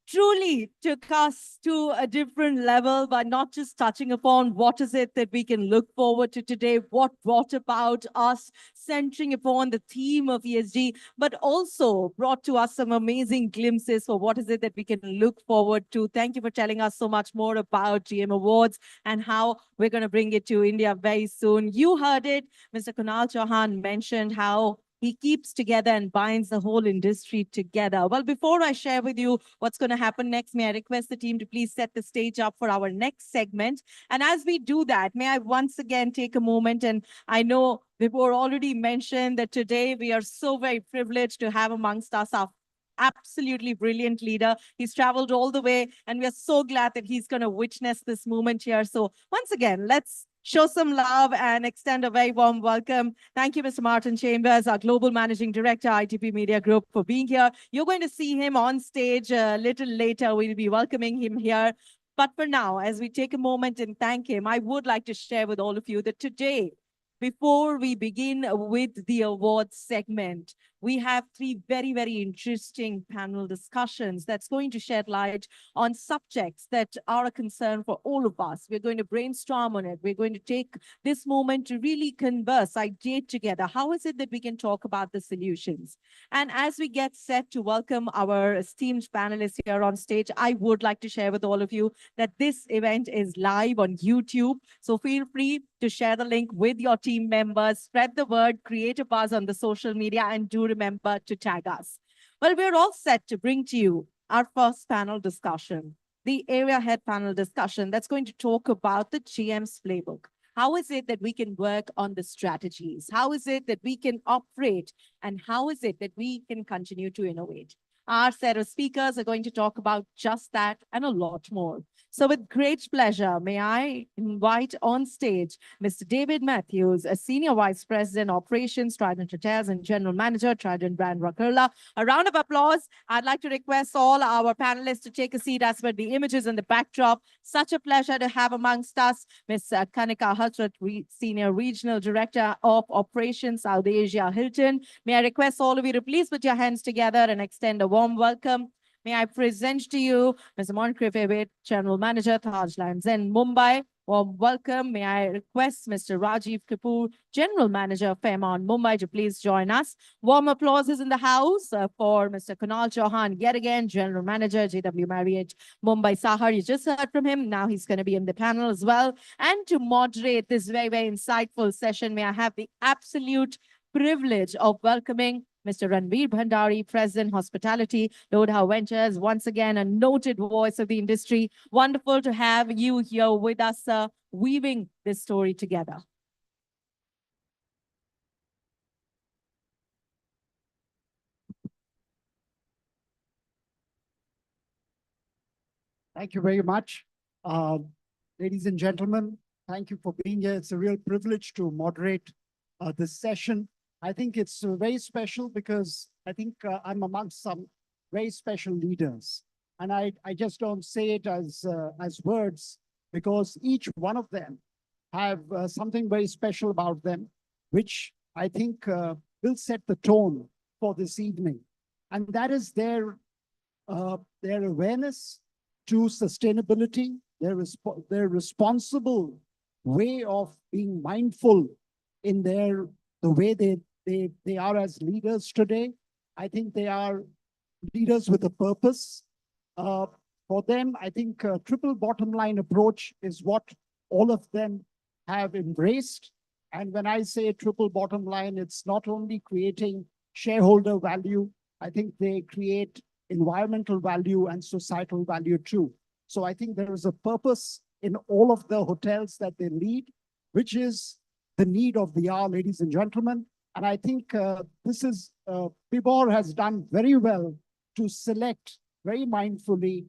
truly took us to a different level by not just touching upon what is it that we can look forward to today, what brought about us centering upon the theme of ESG, but also brought to us some amazing glimpses for what is it that we can look forward to. Thank you for telling us so much more about GM Awards and how we're going to bring it to India very soon. You heard it. Mr. Kunal Chauhan mentioned how he keeps together and binds the whole industry together. Well, before I share with you what's going to happen next, may I request the team to please set the stage up for our next segment. And as we do that, may I once again take a moment, and I know Vibhor already mentioned that today we are so very privileged to have amongst us our absolutely brilliant leader. He's traveled all the way, and we are so glad that he's going to witness this moment here. So once again, let's show some love and extend a very warm welcome. Thank you, Mr. Martin Chambers, our Global Managing Director, ITP Media Group, for being here. You're going to see him on stage a little later. We'll be welcoming him here. But for now, as we take a moment and thank him, I would like to share with all of you that today, before we begin with the awards segment, we have three very, very interesting panel discussions that's going to shed light on subjects that are a concern for all of us. We're going to brainstorm on it. We're going to take this moment to really converse, ideate together. How is it that we can talk about the solutions? And as we get set to welcome our esteemed panelists here on stage, I would like to share with all of you that this event is live on YouTube. So feel free to share the link with your team members, spread the word, create a buzz on the social media, and do remember to tag us. Well, we're all set to bring to you our first panel discussion, the area head panel discussion that's going to talk about the GM's playbook. How is it that we can work on the strategies? How is it that we can operate? And how is it that we can continue to innovate? Our set of speakers are going to talk about just that and a lot more. So with great pleasure, may I invite on stage Mr. David Matthews, a Senior Vice President, Operations, Trident Hotels, and General Manager, Trident Brand Rakarla. A round of applause. I'd like to request all our panelists to take a seat as per the images in the backdrop. Such a pleasure to have amongst us Ms. Kanika Hatrat, Senior Regional Director of Operations, South Asia, Hilton. May I request all of you to please put your hands together and extend a warm welcome. May I present to you Mr. Moncrief Abed, General Manager, Taj Lands in Mumbai. Warm welcome. May I request Mr. Rajiv Kapoor, General Manager, Fairmont Mumbai, to please join us. Warm applause is in the house for Mr. Kunal Chauhan, yet again, General Manager, JW Marriott Mumbai Sahar. You just heard from him. Now he's going to be in the panel as well. And to moderate this very, very insightful session, may I have the absolute privilege of welcoming Mr. Ranveer Bhandari, President, Hospitality, Lodha Ventures, once again, a noted voice of the industry. Wonderful to have you here with us, weaving this story together. Thank you very much. Ladies and gentlemen, thank you for being here. It's a real privilege to moderate this session. I think it's very special because I think I'm amongst some very special leaders. And I just don't say it as words, because each one of them have something very special about them, which I think will set the tone for this evening. And that is their awareness to sustainability, their responsible way of being mindful in the way they are as leaders today. I think they are leaders with a purpose. For them, I think a triple bottom line approach is what all of them have embraced. And when I say triple bottom line, it's not only creating shareholder value, I think they create environmental value and societal value too. So I think there is a purpose in all of the hotels that they lead, which is the need of the hour, ladies and gentlemen. And I think Pibor has done very well to select very mindfully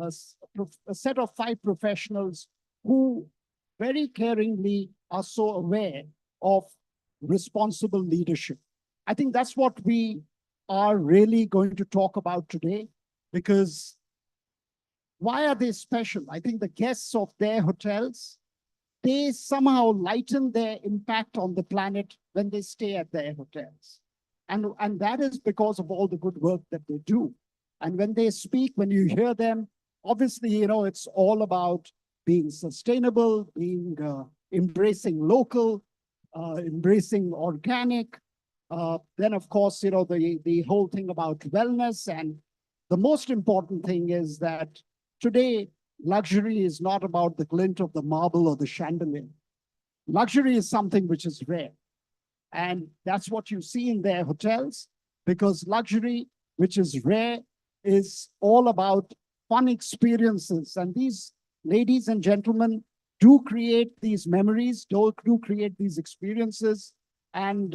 a set of 5 professionals who very caringly are so aware of responsible leadership. I think that's what we are really going to talk about today, because why are they special? I think the guests of their hotels, they somehow lighten their impact on the planet when they stay at their hotels. And that is because of all the good work that they do. And when they speak, when you hear them, obviously, it's all about being sustainable, being embracing local, embracing organic. Then, of course, the whole thing about wellness. And the most important thing is that today, luxury is not about the glint of the marble or the chandelier. Luxury is something which is rare. And that's what you see in their hotels, because luxury, which is rare, is all about fun experiences. And these ladies and gentlemen do create these memories, do create these experiences. And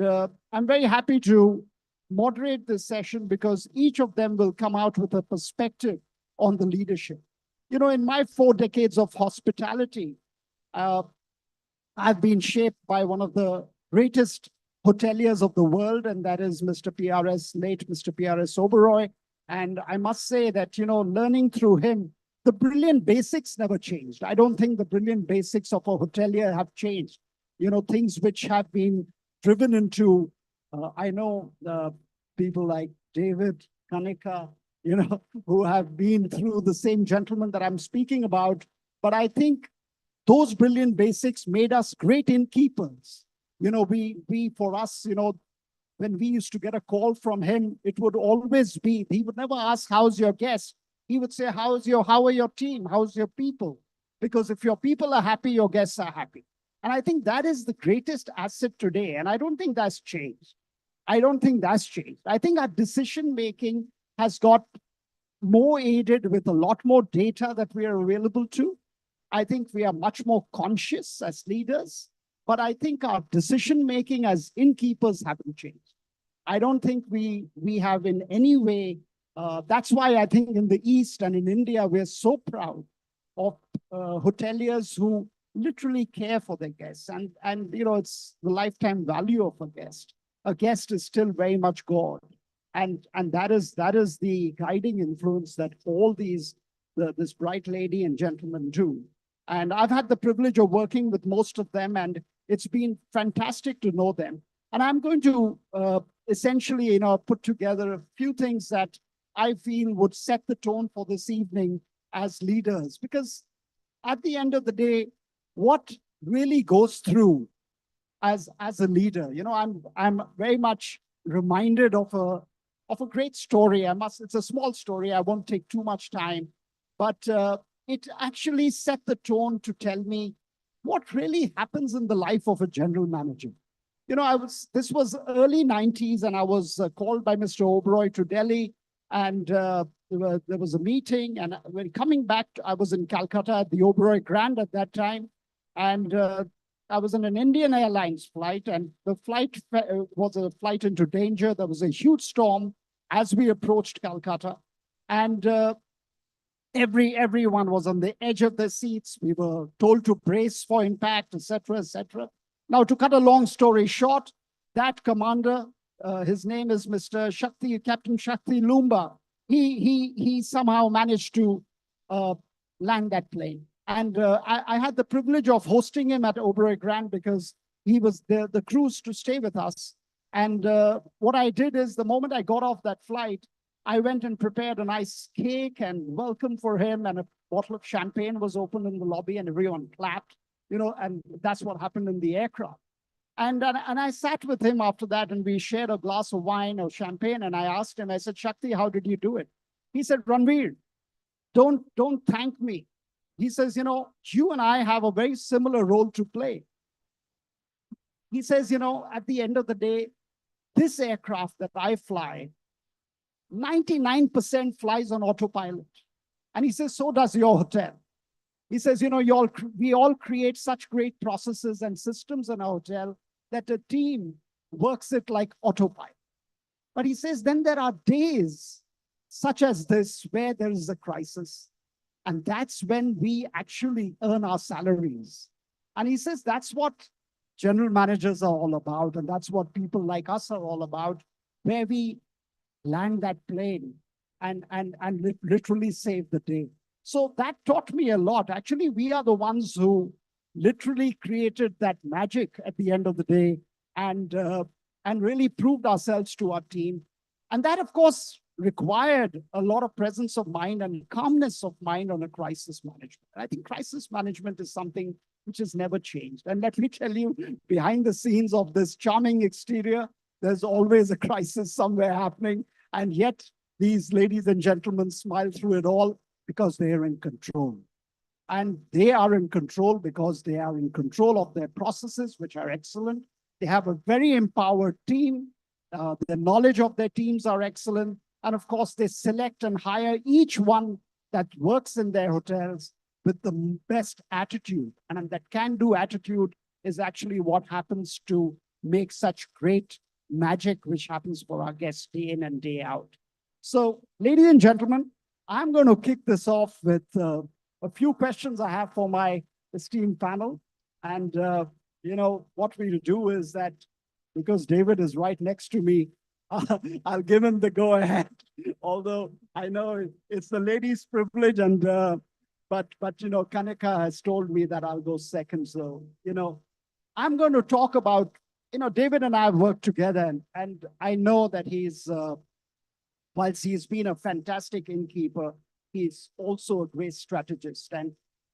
I'm very happy to moderate this session because each of them will come out with a perspective on the leadership. In my 4 decades of hospitality, I've been shaped by one of the greatest hoteliers of the world, and that is late Mr. PRS Oberoi. And I must say that, learning through him, the brilliant basics never changed. I don't think the brilliant basics of a hotelier have changed. Things which have been driven into, I know people like David, Kanika, who have been through the same gentleman that I'm speaking about. But I think those brilliant basics made us great innkeepers. For us, when we used to get a call from him, it would always be, he would never ask, how's your guest? He would say, how are your team? How's your people? Because if your people are happy, your guests are happy. And I think that is the greatest asset today. And I don't think that's changed. I think our decision-making has got more aided with a lot more data that we are available to. I think we are much more conscious as leaders, but I think our decision-making as innkeepers haven't changed. I don't think we have in any way, that's why I think in the East and in India, we're so proud of hoteliers who literally care for their guests. And it's the lifetime value of a guest. A guest is still very much God. And that is the guiding influence that all this bright lady and gentleman do. And I've had the privilege of working with most of them, and it's been fantastic to know them. And I'm going to essentially, put together a few things that I feel would set the tone for this evening as leaders. Because at the end of the day, what really goes through as a leader, I'm very much reminded of a great story. It's a small story. I won't take too much time, but it actually set the tone to tell me what really happens in the life of a general manager. This was early 90s, and I was called by Mr. Oberoi to Delhi, and there was a meeting. And when coming back, I was in Calcutta at the Oberoi Grand at that time, and I was on an Indian Airlines flight, and the flight was a flight into danger. There was a huge storm as we approached Calcutta, and everyone was on the edge of their seats. We were told to brace for impact, etc., etc. Now, to cut a long story short, that commander, his name is Captain Shakti Lumba. He somehow managed to land that plane. And I had the privilege of hosting him at Oberoi Grand because he was the cruise to stay with us. And what I did is the moment I got off that flight, I went and prepared a nice cake and welcome for him, and a bottle of champagne was opened in the lobby and everyone clapped, and that's what happened in the aircraft. And I sat with him after that, and we shared a glass of wine or champagne, and I asked him, I said, Shakti, how did you do it? He said, Ranveer, don't thank me. He says, you and I have a very similar role to play. He says, at the end of the day, this aircraft that I fly 99% flies on autopilot. And he says, so does your hotel. He says, we all create such great processes and systems in our hotel that a team works it like autopilot. But he says, then there are days such as this where there is a crisis. And that's when we actually earn our salaries. And he says, that's what general managers are all about. And that's what people like us are all about, where we land that plane and literally save the day. So that taught me a lot. Actually, we are the ones who literally created that magic at the end of the day and really proved ourselves to our team. And that, of course, required a lot of presence of mind and calmness of mind on a crisis management. I think crisis management is something which has never changed. And let me tell you, behind the scenes of this charming exterior, there's always a crisis somewhere happening. And yet these ladies and gentlemen smile through it all because they are in control. And they are in control because they are in control of their processes, which are excellent. They have a very empowered team. The knowledge of their teams are excellent. And of course, they select and hire each one that works in their hotels with the best attitude. And that can-do attitude is actually what happens to make such great magic, which happens for our guests day in and day out. So, ladies and gentlemen, I'm going to kick this off with a few questions I have for my esteemed panel. And, what we'll do is that because David is right next to me, I'll give him the go ahead. Although I know it's the lady's privilege, and but Kanika has told me that I'll go second. So I'm going to talk about David and I have worked together, and I know that he's whilst he's been a fantastic innkeeper, he's also a great strategist. And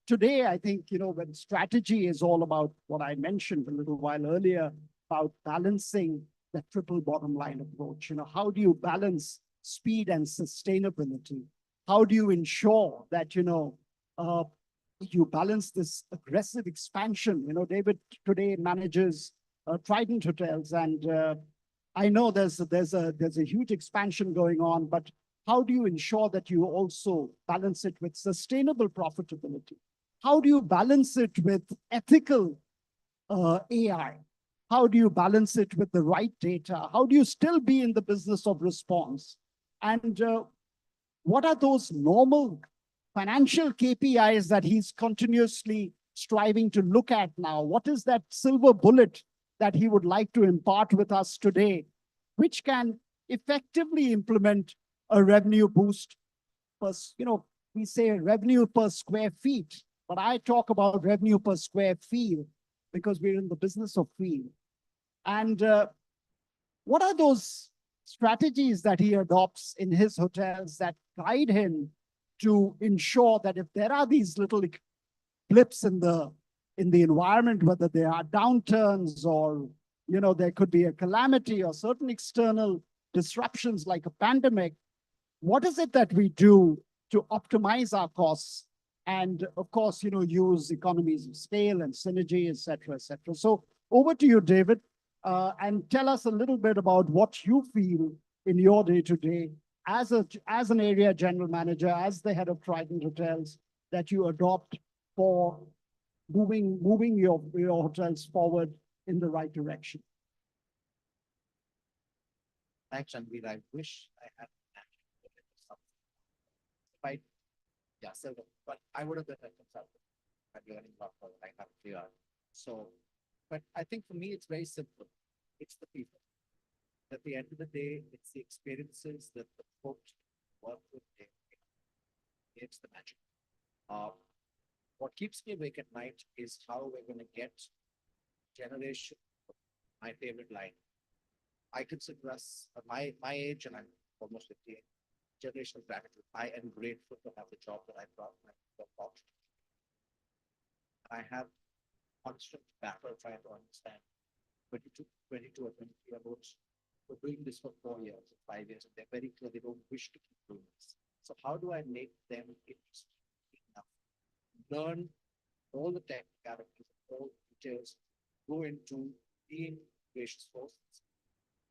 today, I think when strategy is all about what I mentioned a little while earlier about balancing that triple bottom line approach. How do you balance speed and sustainability? How do you ensure that, you balance this aggressive expansion? David today manages Trident Hotels, and I know there's a huge expansion going on, but how do you ensure that you also balance it with sustainable profitability? How do you balance it with ethical AI? How do you balance it with the right data? How do you still be in the business of response? And what are those normal financial KPIs that he's continuously striving to look at now? What is that silver bullet that he would like to impart with us today, which can effectively implement a revenue boost? We say revenue per square feet, but I talk about revenue per square feel because we're in the business of feel. And what are those strategies that he adopts in his hotels that guide him to ensure that if there are these little blips in the environment, whether they are downturns or there could be a calamity or certain external disruptions like a pandemic, what is it that we do to optimize our costs and, of course, use economies of scale and synergy, et cetera, et cetera. So over to you, David. And tell us a little bit about what you feel in your day-to-day as an area general manager, as the head of Trident Hotels, that you adopt for moving your hotels forward in the right direction. Thanks, Ranveer. I wish I had something. Yeah, so, but I would have been a consultant. I'm learning about what I have here. So, but I think for me, it's very simple. It's the people. At the end of the day, it's the experiences that the folks work with. It's the magic. What keeps me awake at night is how we're going to get generation. My favorite line. I consider us at my age, and I'm almost 58. Generational gratitude. I am grateful to have the job that I brought. I have constant battle trying to understand 22 or 23-year-olds who are doing this for 4 years or 5 years, and they're very clear they don't wish to keep doing this. So how do I make them interested enough? Learn all the technicalities, all details, go into being gracious forces.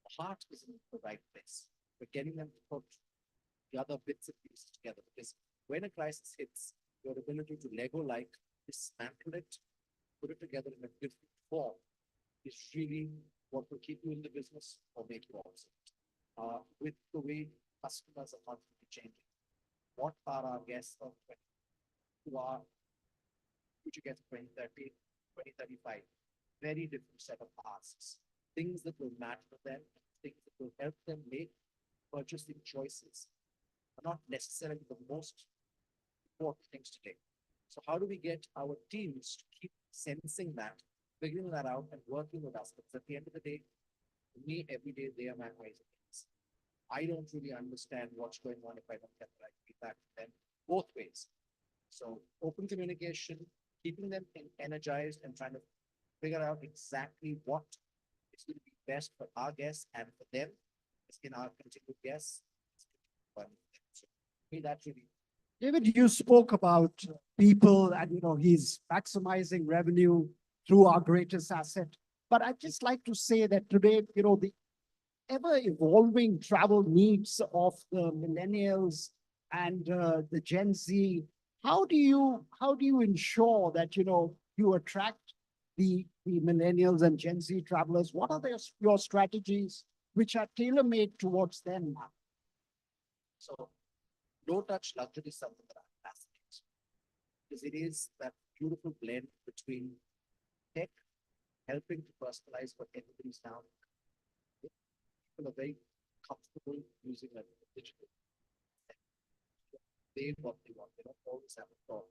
The heart is in the right place. We're getting them to put the other bits and pieces together. Because when a crisis hits, your ability to Lego-like dismantle it, put it together in a different form is really what will keep you in the business or make you obsolete. With the way customers are constantly changing, what are our guests of who are future guests 2030, 2035? Very different set of asks, things that will matter to them, things that will help them make purchasing choices are not necessarily the most important things today. So how do we get our teams to keep sensing that, figuring that out and working with us? Because at the end of the day, for me, every day they are my eyes and ears. I don't really understand what's going on if I don't get the right feedback from them both ways. So open communication, keeping them energized and trying to figure out exactly what is going to be best for our guests and for them, as in our continued guests. So for me, that's really David, you spoke about people and, he's maximizing revenue through our greatest asset. But I'd just like to say that today, the ever evolving travel needs of the millennials and the Gen Z, how do you ensure that, you attract the millennials and Gen Z travelers? What are your strategies which are tailor-made towards them? so low-touch luxury is something that I'm fascinated because it is that beautiful blend between tech helping to personalize what everybody's now. People are very comfortable using a digital. They what they want. They don't always have a thought.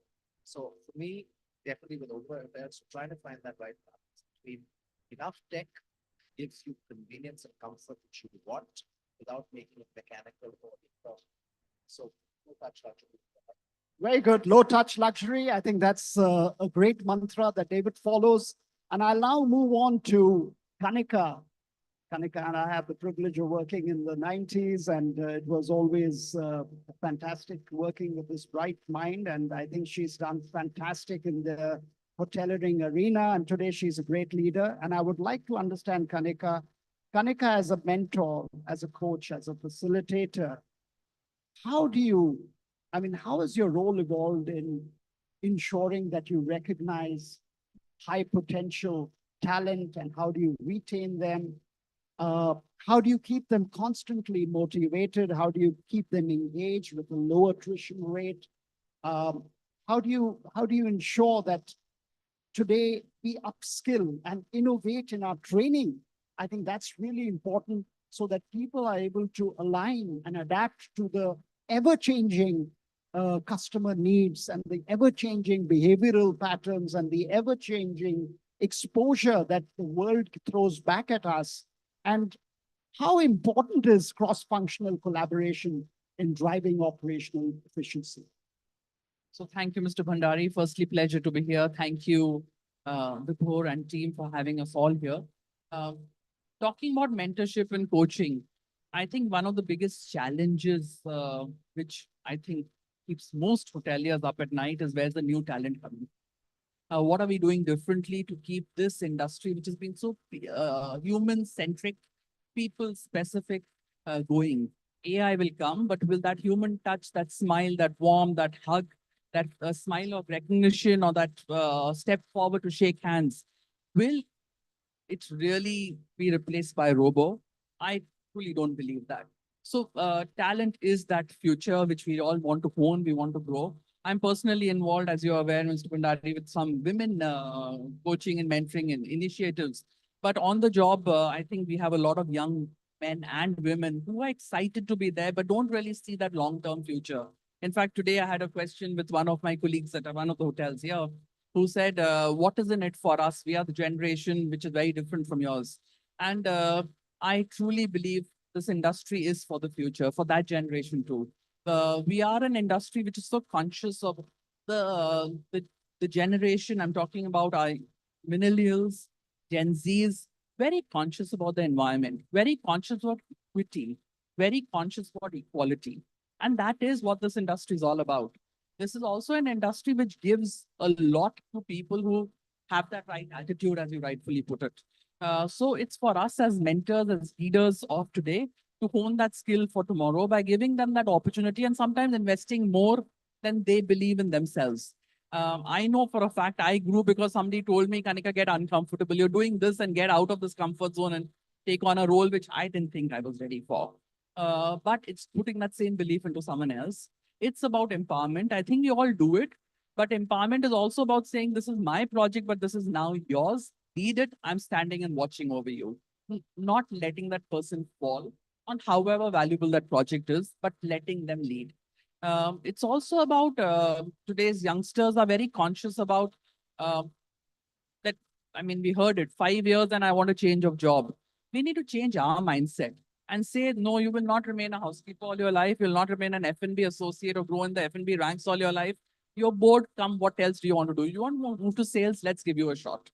So for me, definitely with over-events, trying to find that right balance between enough tech gives you convenience and comfort that you want without making it mechanical or impossible. So low-touch luxury. Very good. Low touch luxury. I think that's a great mantra that David follows. And I'll now move on to Kanika. Kanika and I have the privilege of working in the 90s, and it was always fantastic working with this bright mind. And I think she's done fantastic in the hoteliering arena. And today she's a great leader. And I would like to understand Kanika as a mentor, as a coach, as a facilitator. How has your role evolved in ensuring that you recognize high potential talent, and how do you retain them? How do you keep them constantly motivated? How do you keep them engaged with a low attrition rate? How do you ensure that today we upskill and innovate in our training? I think that's really important so that people are able to align and adapt to the ever-changing customer needs and the ever-changing behavioral patterns and the ever-changing exposure that the world throws back at us. And how important is cross-functional collaboration in driving operational efficiency? So thank you, Mr. Bhandari. Firstly, pleasure to be here. Thank you, Vibhor and team for having us all here. Talking about mentorship and coaching, I think one of the biggest challenges, which I think keeps most hoteliers up at night, is where's the new talent coming? What are we doing differently to keep this industry, which has been so human-centric, people-specific, going? AI will come, but will that human touch, that smile, that warmth, that hug, that smile of recognition, or that step forward to shake hands, will it really be replaced by robo? I truly don't believe that. So talent is that future which we all want to own, we want to grow. I'm personally involved, as you're aware, Mr. Bhandari, with some women coaching and mentoring and initiatives. But on the job, I think we have a lot of young men and women who are excited to be there, but don't really see that long-term future. In fact, today I had a question with one of my colleagues at one of the hotels here, who said, what is in it for us? We are the generation which is very different from yours. And I truly believe this industry is for the future, for that generation too. We are an industry which is so conscious of the generation. I'm talking about our millennials, Gen Zs, very conscious about the environment, very conscious about equity, very conscious about equality. And that is what this industry is all about. This is also an industry which gives a lot to people who have that right attitude, as you rightfully put it. So it's for us as mentors, as leaders of today, to hone that skill for tomorrow by giving them that opportunity and sometimes investing more than they believe in themselves. I know for a fact I grew because somebody told me, Kanika, get uncomfortable. You're doing this and get out of this comfort zone and take on a role which I didn't think I was ready for. But it's putting that same belief into someone else. It's about empowerment. I think we all do it, but empowerment is also about saying, this is my project, but this is now yours. Lead it. I'm standing and watching over you. Not letting that person fall on however valuable that project is, but letting them lead. It's also about today's youngsters are very conscious about uh, that. I mean, we heard it 5 years and I want to change of job. We need to change our mindset and say, no, you will not remain a housekeeper all your life. You'll not remain an F&B associate or grow in the F&B ranks all your life. You're bored, come, what else do you want to do? You want to move to sales? Let's give you a shot.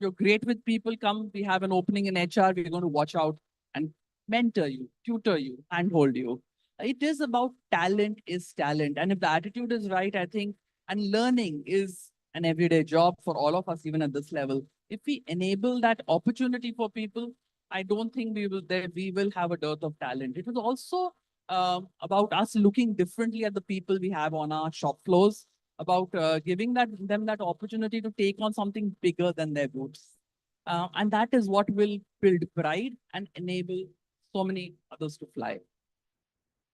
You're great with people, come, we have an opening in HR, we're going to watch out and mentor you, tutor you, handhold you. It is about talent is talent. And if the attitude is right, I think, and learning is an everyday job for all of us, even at this level. If we enable that opportunity for people, I don't think we will have a dearth of talent. It was also about us looking differently at the people we have on our shop floors, about giving them that opportunity to take on something bigger than their boots. And that is what will build pride and enable so many others to fly.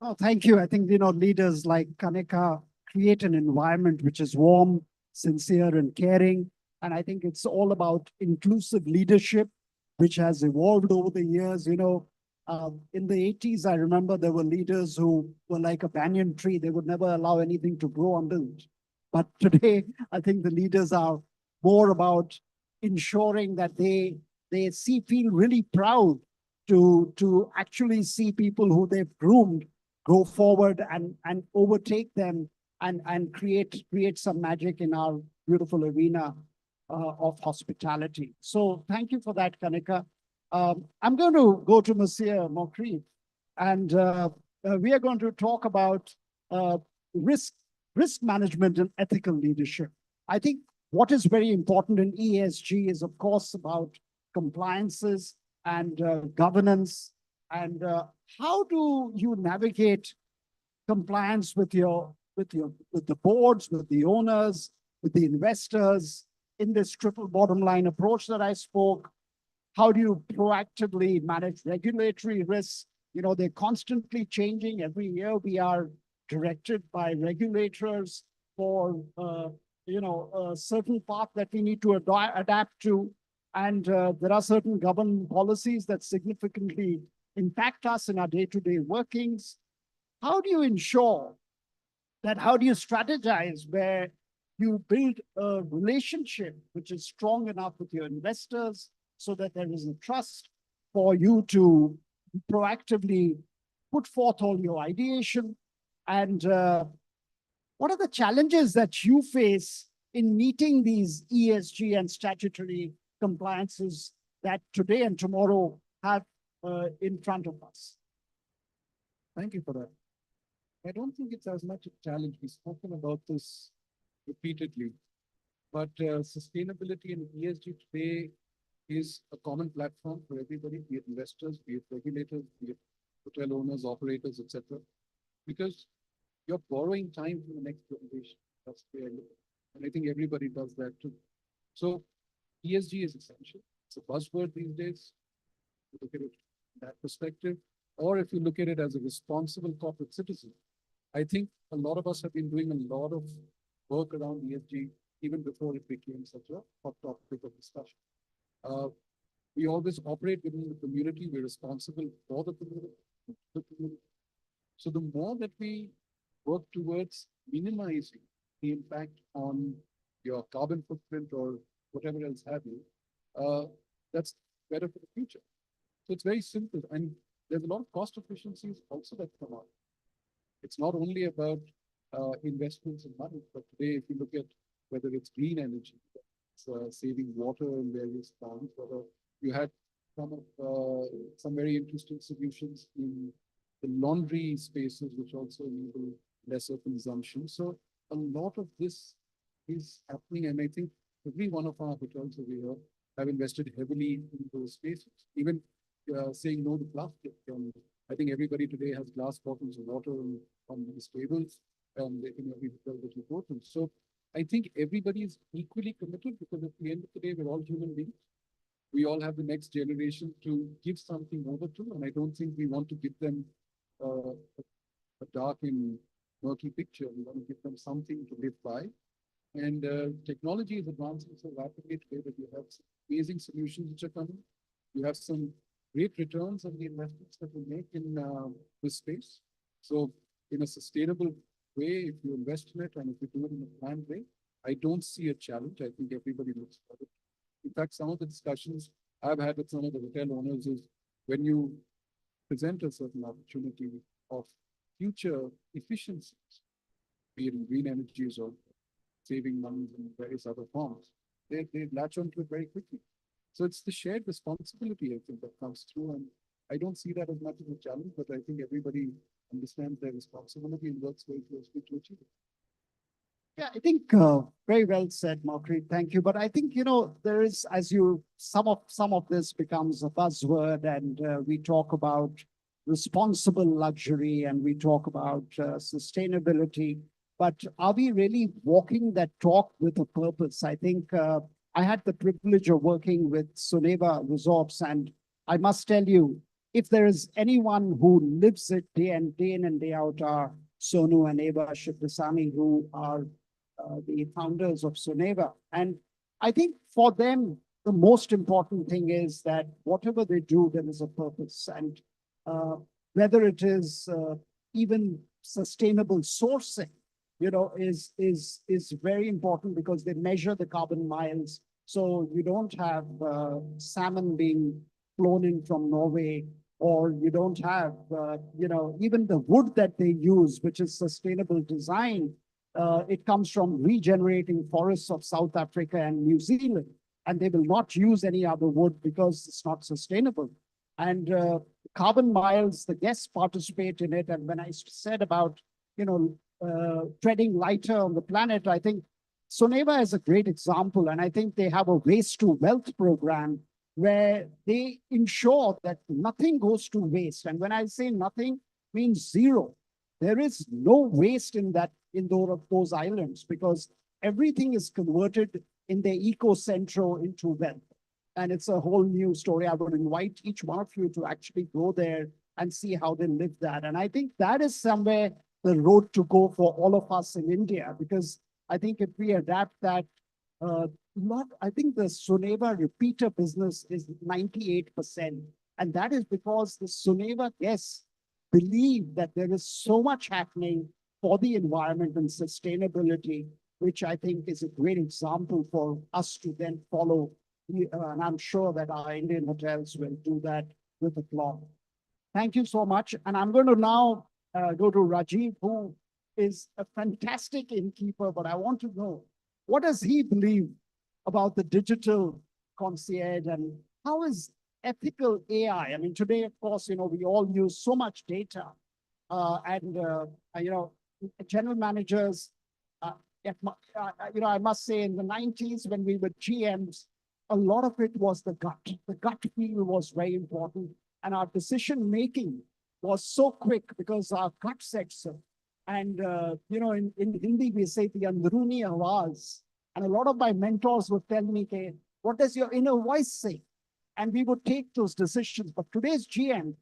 Oh, thank you. I think, leaders like Kanika create an environment which is warm, sincere, and caring. And I think it's all about inclusive leadership, which has evolved over the years. In the 80s, I remember there were leaders who were like a banyan tree. They would never allow anything to grow under it. But today, I think the leaders are more about ensuring that they feel really proud to actually see people who they've groomed go forward and overtake them and create some magic in our beautiful arena of hospitality. So thank you for that, Kanika. I'm going to go to Monsieur Moncrief, and we are going to talk about risk management and ethical leadership. I think what is very important in ESG is, of course, about compliances and governance. And how do you navigate compliance with the boards, with the owners, with the investors in this triple bottom line approach that I spoke? How do you proactively manage regulatory risks? They're constantly changing. Every year we are directed by regulators for a certain path that we need to adapt to. And there are certain government policies that significantly impact us in our day-to-day workings. How do you ensure that, how do you strategize where you build a relationship which is strong enough with your investors so that there is a trust for you to proactively put forth all your ideation? And what are the challenges that you face in meeting these ESG and statutory compliances that today and tomorrow have in front of us? Thank you for that. I don't think it's as much a challenge. We've spoken about this repeatedly, but sustainability and ESG today is a common platform for everybody, be it investors, be it regulators, be it hotel owners, operators, etc. Because you're borrowing time from the next generation. That's the way I look at it. And I think everybody does that too. So ESG is essential. It's a buzzword these days. You look at it from that perspective, or if you look at it as a responsible corporate citizen, I think a lot of us have been doing a lot of work around ESG even before it became such a hot topic of discussion. We always operate within the community. We're responsible for the community. So the more that we work towards minimizing the impact on your carbon footprint or whatever else have you, that's better for the future. So it's very simple. And there's a lot of cost efficiencies also that come out. It's not only about investments in money, but today, if you look at whether it's green energy, it's saving water in various forms, whether you had some very interesting solutions in the laundry spaces, which also enable lesser consumption. So a lot of this is happening, and I think every one of our hotels over here have invested heavily in those spaces. Even saying no to plastic. I think everybody today has glass bottles of water on these tables, and in every hotel that you go to. So I think everybody is equally committed because at the end of the day, we're all human beings. We all have the next generation to give something over to, and I don't think we want to give them a dark and murky picture. We want to give them something to live by. And technology is advancing so rapidly today that you have some amazing solutions which are coming. You have some great returns on the investments that we make in this space. So in a sustainable way, if you invest in it and if you do it in a planned way, I don't see a challenge. I think everybody looks for it. In fact, some of the discussions I've had with some of the hotel owners is when you present a certain opportunity of future efficiencies, be it in green energies or saving money in various other forms, they latch onto it very quickly. So it's the shared responsibility, I think, that comes through. And I don't see that as much of a challenge, but I think everybody understands their responsibility and works very closely to achieve it. Yeah, I think very well said, Margaret. Thank you. But I think, there is, as you, some of this becomes a buzzword, and we talk about responsible luxury and we talk about sustainability. But are we really walking that talk with a purpose? I think I had the privilege of working with Soneva Resorts, and I must tell you, if there is anyone who lives it day in and day out, are Sonu and Eva Shivdasani, who are the founders of Soneva. And I think for them, the most important thing is that whatever they do, there is a purpose. And whether it is even sustainable sourcing, is very important because they measure the carbon miles. So you don't have salmon being flown in from Norway, or you don't have, even the wood that they use, which is sustainable design. It comes from regenerating forests of South Africa and New Zealand, and they will not use any other wood because it's not sustainable. And carbon miles, the guests participate in it. And when I said about, treading lighter on the planet, I think Soneva is a great example. And I think they have a waste to wealth program where they ensure that nothing goes to waste. And when I say nothing, means zero. There is no waste in those islands because everything is converted in their eco-centro into wealth. And it's a whole new story. I would invite each one of you to actually go there and see how they live that. And I think that is somewhere the road to go for all of us in India, because I think if we adapt that, I think the Soneva repeater business is 98%. And that is because the Soneva guests believe that there is so much happening for the environment and sustainability, which I think is a great example for us to then follow. And I'm sure that our Indian hotels will do that with aplomb. Thank you so much. And I'm going to now go to Rajiv, who is a fantastic innkeeper, but I want to know, what does he believe about the digital concierge and how is ethical AI? I mean, today, of course, we all use so much data general managers, I must say in the 90s when we were GMs, a lot of it was the gut. The gut feel was very important. And our decision making was so quick because our gut said so. And, in Hindi, we say the andruni awaaz. And a lot of my mentors would tell me, okay, what does your inner voice say? And we would take those decisions. But today's GM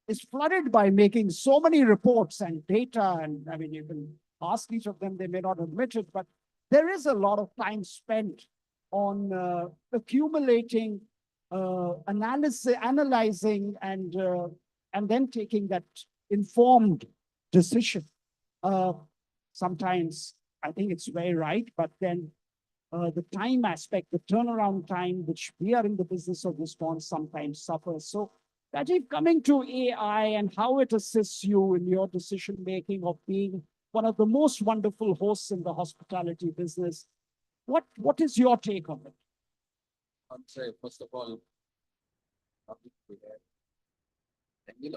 is flooded by making so many reports and data. And I mean, you can ask each of them, they may not admit it, but there is a lot of time spent on accumulating, analyzing, and then taking that informed decision. Sometimes I think it's very right, but then the time aspect, the turnaround time, which we are in the business of response, sometimes suffers. So Rajiv, coming to AI and how it assists you in your decision-making of being one of the most wonderful hosts in the hospitality business, what is your take on it? I'd say, first of all,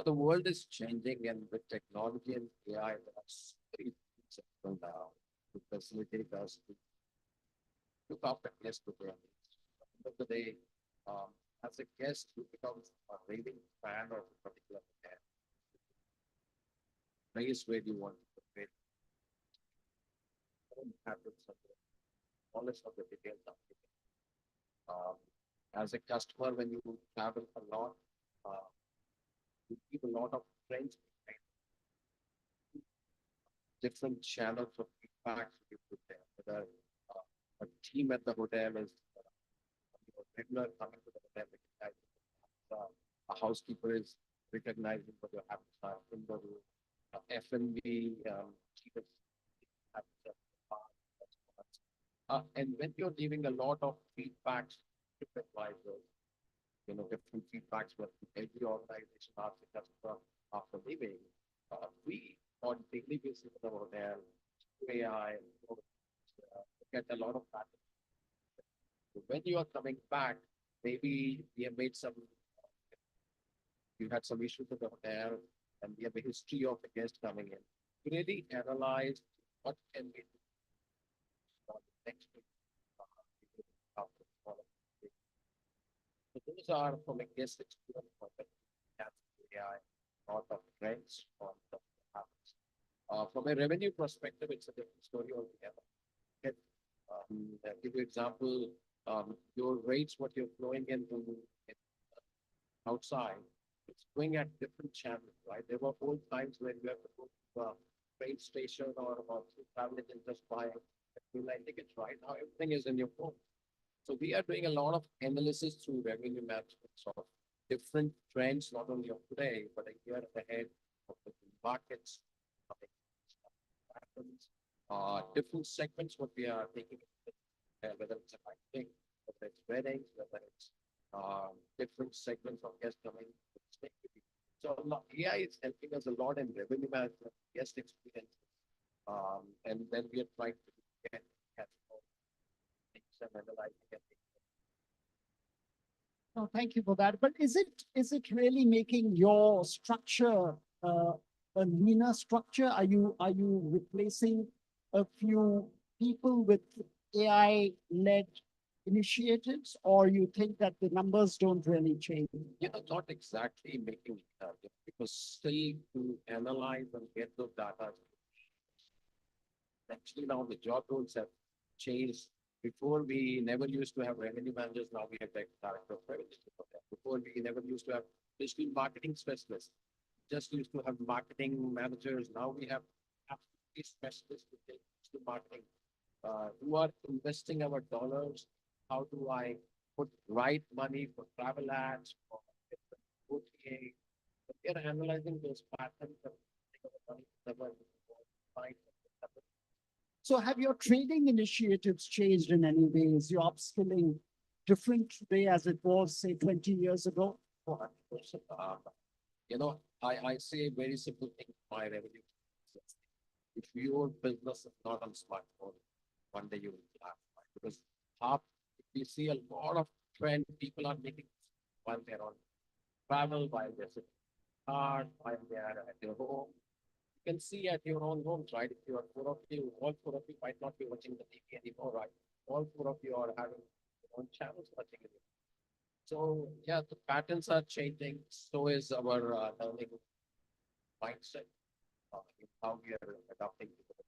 the world is changing, and with technology and AI, that's very now to facilitate us to look after guests. At the end of the day, as a guest who becomes a raving fan of a particular hotel, place where you want to put it, don't have it somewhere. Knowledge of the details of it. As a customer, when you travel a lot, you keep a lot of friends behind. Different channels of feedback you put there. Whether a team at the hotel is regular coming to the hotel, a housekeeper is recognizing what your habits are in the room. F&B chief is and when you're giving a lot of feedbacks to advisors, different feedbacks what every organization asks the customer after leaving. We on daily basis in the hotel, AI, get a lot of that. When you are coming back, maybe we have made some, you had some issues with the hotel, and we have a history of the guest coming in. Really analyze what can we do for the next week. So those are from a guest experience point of view. That's AI, not of trends, or the habits. From a revenue perspective, it's a different story altogether. Okay. I'll give you example, your rates, what you're flowing into outside, it's going at different channels, right? There were old times when you have to go to a train station or travel agent just buy a line tickets, right? Now everything is in your phone. So we are doing a lot of analysis through revenue management, sort of different trends, not only of today, but a year ahead of the markets, different segments, what we are taking, whether it's a thing, whether it's weddings, whether it's different segments of guests coming. So AI is helping us a lot in revenue management, guest experience, and then we are trying to get things and analyzing it. Oh, thank you for that. But is it really making your structure a leaner structure? Are you replacing a few people with AI-led initiatives, or you think that the numbers don't really change? Not exactly making it because still to analyze and get those data. Actually, now the job roles have changed. Before we never used to have revenue managers. Now we have director of revenue. Before we never used to have digital marketing specialists. Just used to have marketing managers. Now we have absolutely specialists who take digital marketing, who are investing our dollars. How do I put right money for travel ads, for OTA? We are analyzing those patterns and So have your training initiatives changed in any ways? Your upskilling different today as it was, say, 20 years ago? I say a very simple thing, my revenue. If your business is not on smartphone, one day you will laugh, right? Because we see a lot of trend people are making while they're on travel, while they're sitting hard, while they are at your home. You can see at your own homes, right? If you are four of you, all four of you might not be watching the TV anymore, right? All four of you are having your own channels watching it. So yeah, the patterns are changing. So is our learning mindset, how we are adapting to it.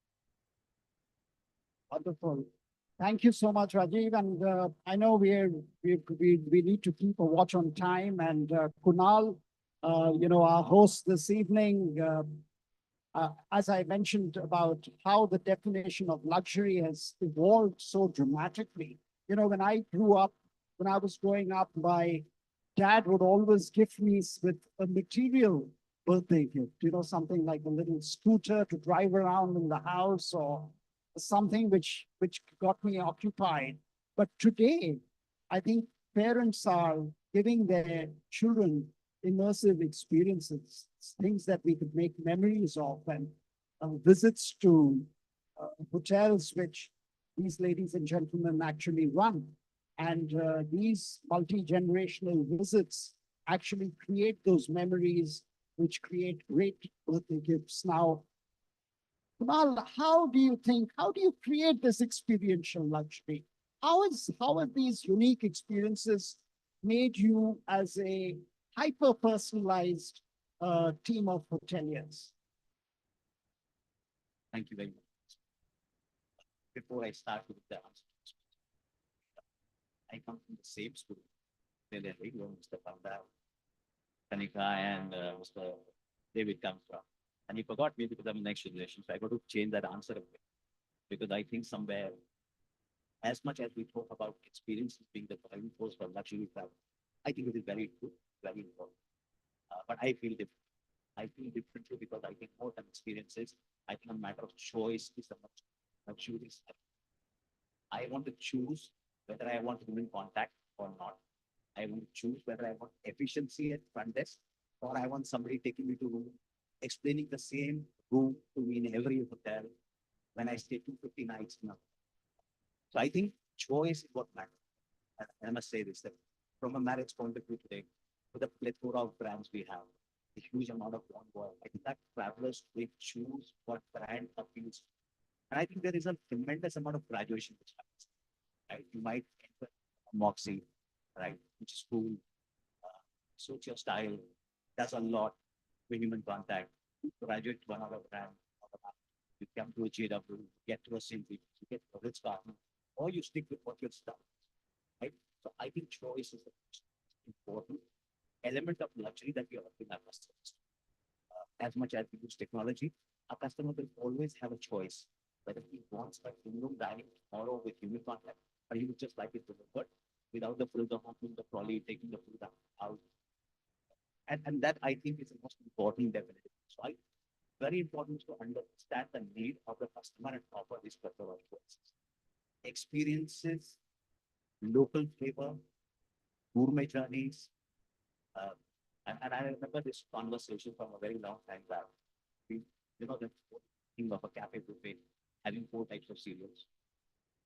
Wonderful. Thank you so much, Rajiv. And I know we need to keep a watch on time. And Kunal, our host this evening, as I mentioned about how the definition of luxury has evolved so dramatically. When I was growing up, my dad would always gift me with a material birthday gift, something like a little scooter to drive around in the house or something which got me occupied. But today, I think parents are giving their children immersive experiences, things that we could make memories of, and visits to hotels, which these ladies and gentlemen actually run. And these multi-generational visits actually create those memories, which create great birthday gifts. Now, Kunal, how do you create this experiential luxury? How are these unique experiences made you as a hyper-personalized team of hoteliers? Thank you very much. Before I start with the answer, I come from the same school. Where Mr. Panda, Kanika, and Mr. David comes from. And he forgot me because I'm the next generation. So I got to change that answer a bit. Because I think somewhere, as much as we talk about experiences being the driving force for luxury travel, I think it is very good, very important. But I feel different. I feel differently because I think more than experiences, I think a matter of choice is a much luxurious. I want to choose whether I want human contact or not. I want to choose whether I want efficiency at front desk or I want somebody taking me to room, explaining the same room to me in every hotel when I stay 250 nights now. So I think choice is what matters. And I must say this, that from a marriage point of view today, with the plethora of brands we have, a huge amount of convoy, I think that travelers will choose what brand appeals. And I think there is a tremendous amount of graduation which happens. Right? You might enter Moxie, right, which is cool, suits your style, does a lot with human contact. You graduate to another brand, you come to a JW, you get to a Simply, you get to a Ritz Carlton, or you stick with what you've done. Right? So I think choice is the most important element of luxury that we are offering our customers. As much as we use technology, our customer will always have a choice whether he wants a premium dining tomorrow with human contact, or he would just like it delivered without the filter opening the trolley, taking the food out. And that I think is the most important definition. So I very important to understand the need of the customer and offer this plethora of choices. Experiences, local flavor, gourmet journeys. And I remember this conversation from a very long time back. We, the thing of a cafe buffet, having 4 types of cereals.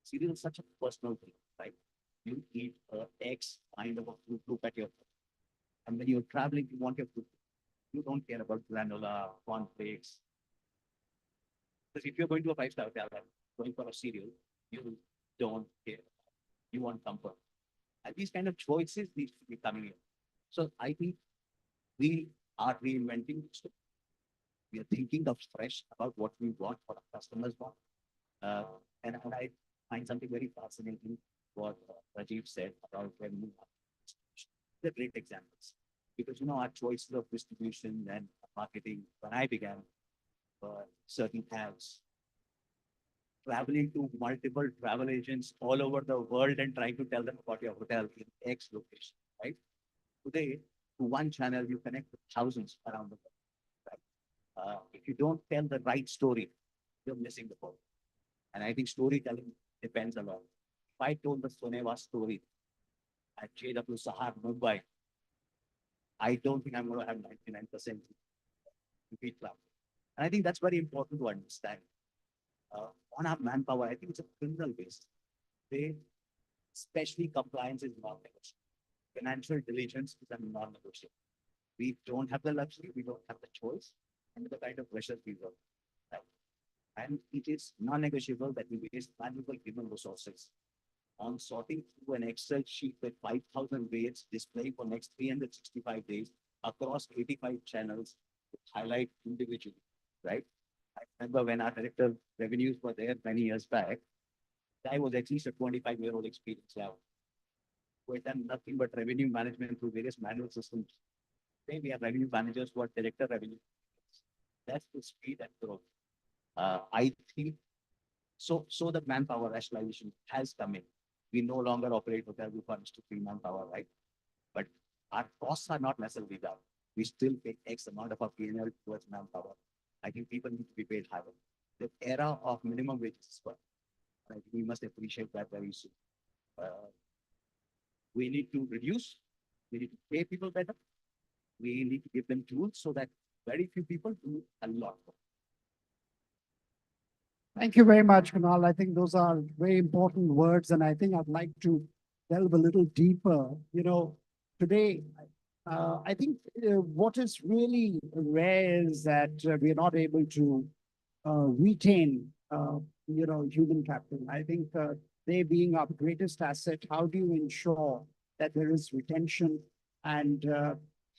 Cereal is such a personal thing, right? You eat a X kind of a fruit group at your home. And when you're traveling, you want your food. You don't care about granola, cornflakes. Because if you're going to a 5-star hotel and going for a cereal, you don't care. You want comfort. And these kind of choices need to be coming in. So I think we are reinventing this. We are thinking of fresh about what we want, what our customers want. And I find something very fascinating what Rajiv said about revenue. They're great examples because our choices of distribution and marketing when I began certain ads, traveling to multiple travel agents all over the world and trying to tell them about your hotel in X location, right? Today, to one channel, you connect with thousands around the world. Right? If you don't tell the right story, you're missing the point. And I think storytelling depends a lot. If I told the Soneva story at JW Sahar, Mumbai, I don't think I'm going to have 99% repeat traffic. And I think that's very important to understand. On our manpower, I think it's a criminal based. Especially compliance is non-negotiable. Financial diligence is a non-negotiable. We don't have the luxury, we don't have the choice, and the kind of pressures we work. Right? And it is non-negotiable that we waste valuable human resources on sorting through an Excel sheet with 5,000 rates displaying for next 365 days across 85 channels to highlight individually, right? I remember when our director revenues were there many years back, I was at least a 25-year-old experience now. We've done nothing but revenue management through various manual systems. Today we have revenue managers who are director revenue. That's the speed and growth. I think so the manpower rationalization has come in. We no longer operate hotel funds to 3 manpower, right? But our costs are not necessarily down. We still pay X amount of our P&L towards manpower. I think people need to be paid higher. The era of minimum wages is gone. I think we must appreciate that very soon. We need to reduce. We need to pay people better. We need to give them tools so that very few people do a lot more. Thank you very much, Kunal. I think those are very important words, and I think I'd like to delve a little deeper. Today, I think what is really rare is that we are not able to retain, human capital. I think they being our greatest asset, how do you ensure that there is retention, and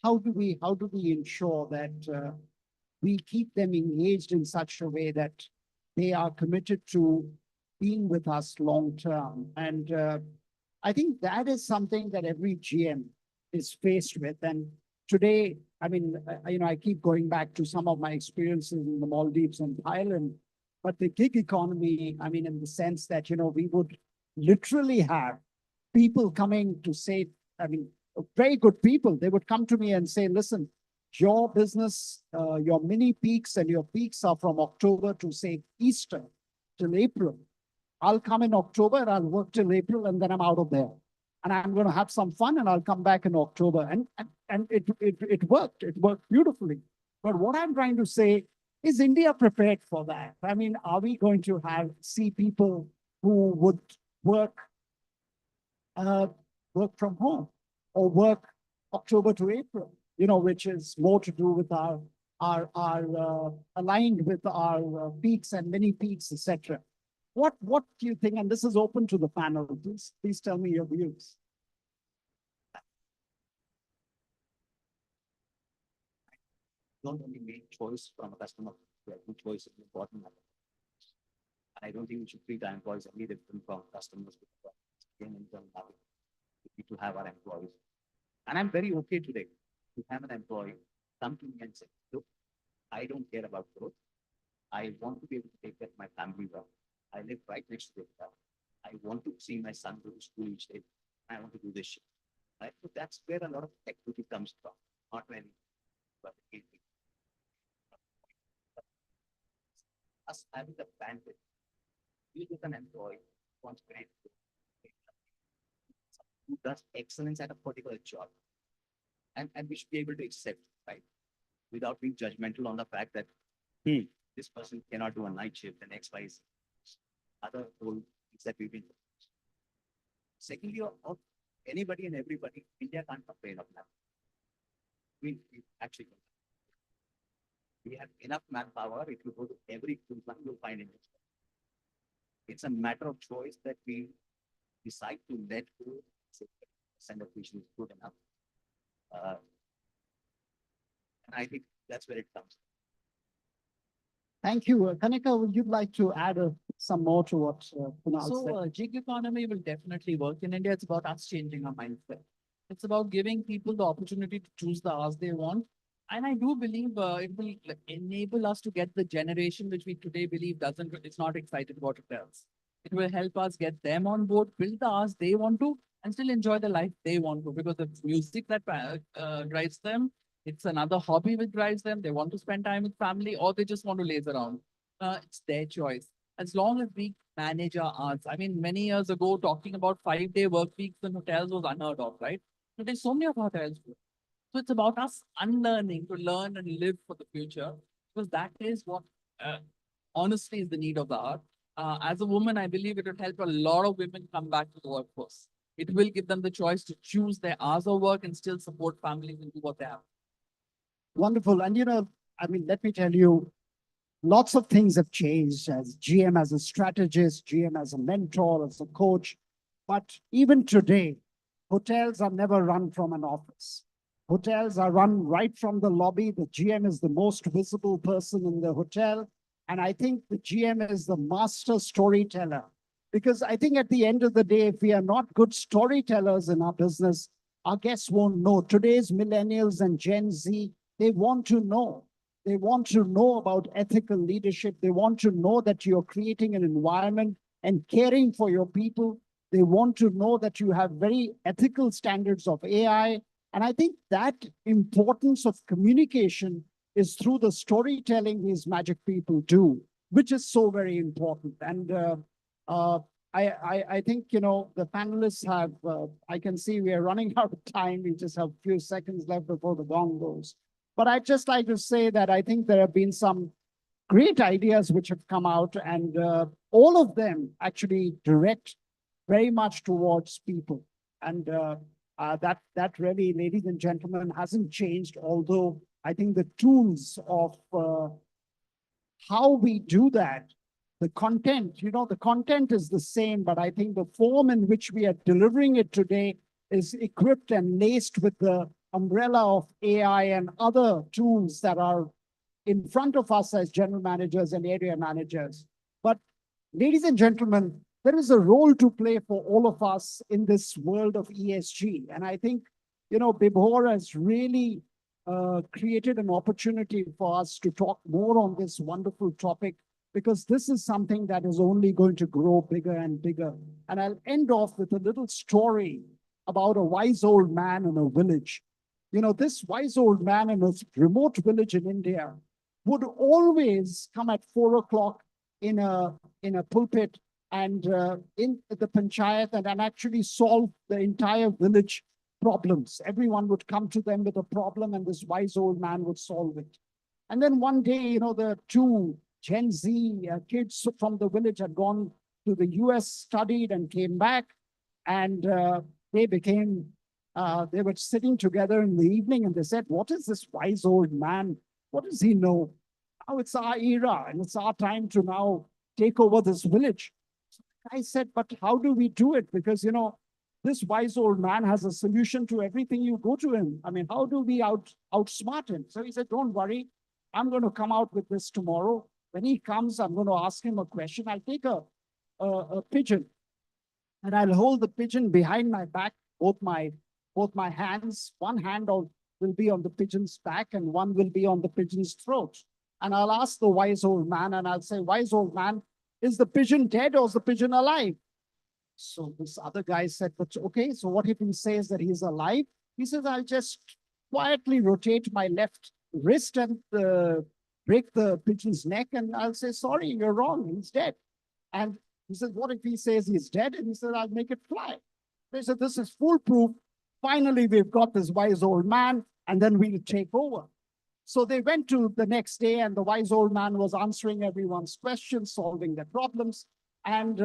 how do we ensure that we keep them engaged in such a way that they are committed to being with us long term. And I think that is something that every GM is faced with. And today, I mean, I keep going back to some of my experiences in the Maldives and Thailand, but the gig economy, I mean, in the sense that, we would literally have people coming to say, I mean, very good people, they would come to me and say, listen, your business, your mini peaks and your peaks are from October to say Easter till April. I'll come in October and I'll work till April and then I'm out of there. And I'm going to have some fun and I'll come back in October. And it worked. It worked beautifully. But what I'm trying to say is India prepared for that? I mean, are we going to see people who would work from home or work October to April, which is more to do with our aligned with our peaks and mini peaks, etc. What do you think? And this is open to the panel. Please tell me your views. Don't only make choice from a customer. Good choice is important. I don't think we should treat our employees any different from customers. We need to have our employees. And I'm very okay today to have an employee come to me and say, look, I don't care about growth. I want to be able to take care of my family well. I live right next to it. I want to see my son go to school each day. I want to do this shit. Right? So that's where a lot of equity comes from. Not many, but us having the bandwidth. You look an employee who wants great, who does excellence at a particular job. And we should be able to accept, right? Without being judgmental on the fact that this person cannot do a night shift and X, Y, Z. Other role things that we've been. Secondly, of anybody and everybody, India can't complain of that. We actually we have enough manpower. If you go to every food plant, you'll find it. It's a matter of choice that we decide to let go. Send a vision is good enough. And I think that's where it comes. Thank you. Kanika, would you like to add some more to what Kunal said? Gig economy will definitely work in India. It's about us changing our mindset. It's about giving people the opportunity to choose the hours they want. And I do believe it will enable us to get the generation which we today believe is not excited about hotels. It will help us get them on board, build the hours they want to, and still enjoy the life they want to, because the music that drives them, it's another hobby which drives them. They want to spend time with family or they just want to laze around. It's their choice. As long as we manage our hours. I mean, many years ago, talking about 5-day work weeks in hotels was unheard of, right? Today, so many of hotels do. So it's about us unlearning to learn and live for the future, because that is what honestly is the need of the hour. As a woman, I believe it would help a lot of women come back to the workforce. It will give them the choice to choose their hours of work and still support families and do what they have. Wonderful. And I mean, let me tell you, lots of things have changed as GM, as a strategist, GM as a mentor, as a coach. But even today, hotels are never run from an office. Hotels are run right from the lobby. The GM is the most visible person in the hotel. And I think the GM is the master storyteller. Because I think at the end of the day, if we are not good storytellers in our business, our guests won't know. Today's millennials and Gen Z, they want to know. They want to know about ethical leadership. They want to know that you're creating an environment and caring for your people. They want to know that you have very ethical standards of AI. And I think that importance of communication is through the storytelling these magic people do, which is so very important. And I think, the panelists have, I can see we are running out of time. We just have a few seconds left before the gong goes. But I'd just like to say that I think there have been some great ideas which have come out, and all of them actually direct very much towards people. And that really, ladies and gentlemen, hasn't changed, although I think the tools of how we do that, the content, the content is the same, but I think the form in which we are delivering it today is equipped and laced with the umbrella of AI and other tools that are in front of us as general managers and area managers. But ladies and gentlemen, there is a role to play for all of us in this world of ESG. And I think, Bibhor has really created an opportunity for us to talk more on this wonderful topic, because this is something that is only going to grow bigger and bigger. And I'll end off with a little story about a wise old man in a village. This wise old man in a remote village in India would always come at 4 o'clock in a pulpit and in the panchayat and actually solve the entire village problems. Everyone would come to them with a problem and this wise old man would solve it. And then one day, the two Gen Z kids from the village had gone to the US, studied and came back, and they were sitting together in the evening and they said, what is this wise old man? What does he know? Now it's our era and it's our time to now take over this village. I said, but how do we do it? Because, this wise old man has a solution to everything you go to him. I mean, how do we outsmart him? So he said, don't worry. I'm going to come out with this tomorrow. When he comes, I'm going to ask him a question. I'll take a pigeon and I'll hold the pigeon behind my back, both my hands. One hand will be on the pigeon's back and one will be on the pigeon's throat. And I'll ask the wise old man and I'll say, wise old man, is the pigeon dead or is the pigeon alive? So this other guy said, but okay, so what if he says that he's alive? He says, I'll just quietly rotate my left wrist and break the pigeon's neck. And I'll say, sorry, you're wrong, he's dead. And he says, what if he says he's dead? And he said, I'll make it fly. They said, this is foolproof. Finally, we've got this wise old man, and then we'll take over. So they went to the next day, and the wise old man was answering everyone's questions, solving their problems. And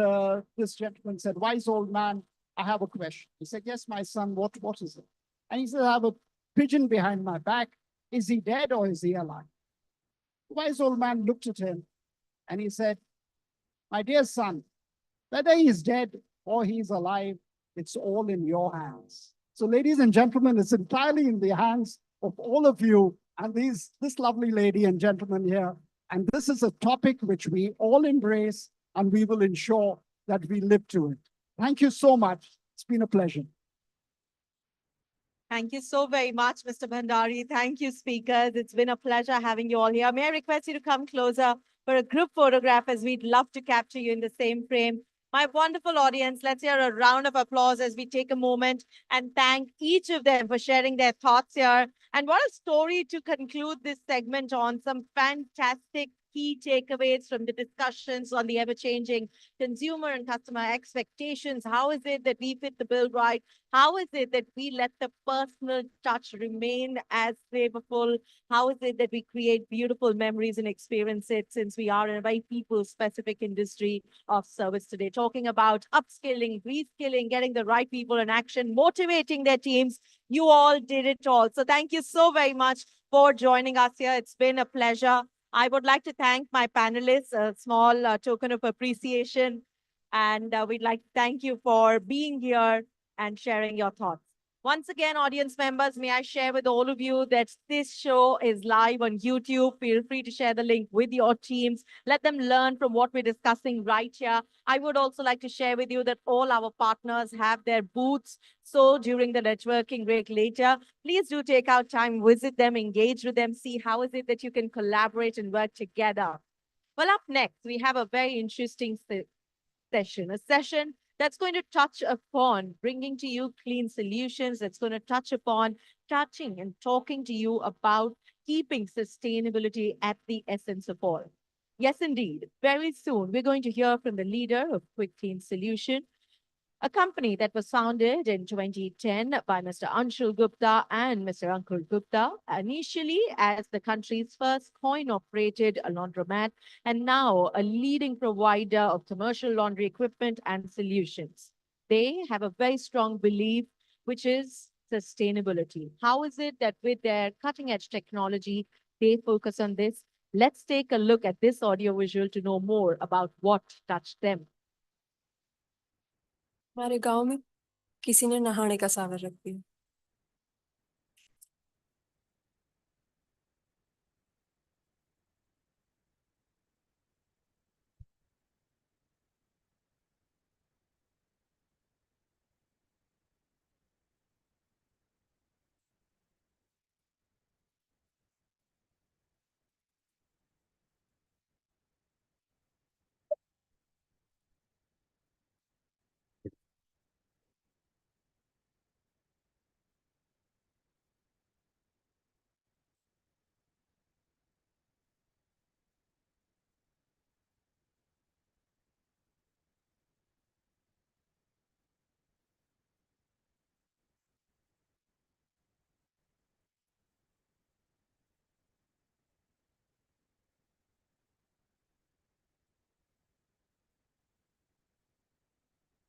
this gentleman said, wise old man, I have a question. He said, yes, my son, what is it? And he said, I have a pigeon behind my back. Is he dead or is he alive? The wise old man looked at him and he said, my dear son, whether he's dead or he's alive, it's all in your hands. So ladies and gentlemen, it's entirely in the hands of all of you and this lovely lady and gentleman here. And this is a topic which we all embrace and we will ensure that we live to it. Thank you so much. It's been a pleasure. Thank you so very much, Mr. Bhandari. Thank you, speakers. It's been a pleasure having you all here. May I request you to come closer for a group photograph, as we'd love to capture you in the same frame. My wonderful audience, let's hear a round of applause as we take a moment and thank each of them for sharing their thoughts here. And what a story to conclude this segment on, some fantastic key takeaways from the discussions on the ever-changing consumer and customer expectations. How is it that we fit the bill right? How is it that we let the personal touch remain as flavorful? How is it that we create beautiful memories and experiences, since we are in a very people-specific industry of service today? Talking about upskilling, reskilling, getting the right people in action, motivating their teams. You all did it all. So thank you so very much for joining us here. It's been a pleasure. I would like to thank my panelists, a small token of appreciation. And we'd like to thank you for being here and sharing your thoughts. Once again, audience members, may I share with all of you that this show is live on YouTube. Feel free to share the link with your teams. Let them learn from what we're discussing right here. I would also like to share with you that all our partners have their booths. So during the networking break later, please do take out time, visit them, engage with them, see how is it that you can collaborate and work together. Well, up next, we have a very interesting session, a session that's going to touch upon bringing to you clean solutions, that's going to touch upon touching and talking to you about keeping sustainability at the essence of all. Yes, indeed. Very soon, we're going to hear from the leader of Quick Clean Solution, a company that was founded in 2010 by Mr. Anshul Gupta and Mr. Ankur Gupta, initially as the country's first coin-operated laundromat, and now a leading provider of commercial laundry equipment and solutions. They have a very strong belief, which is sustainability. How is it that with their cutting-edge technology, they focus on this? Let's take a look at this audio visual to know more about what touched them. हमारे गांव में किसी ने नहाने का सावर रख दिया।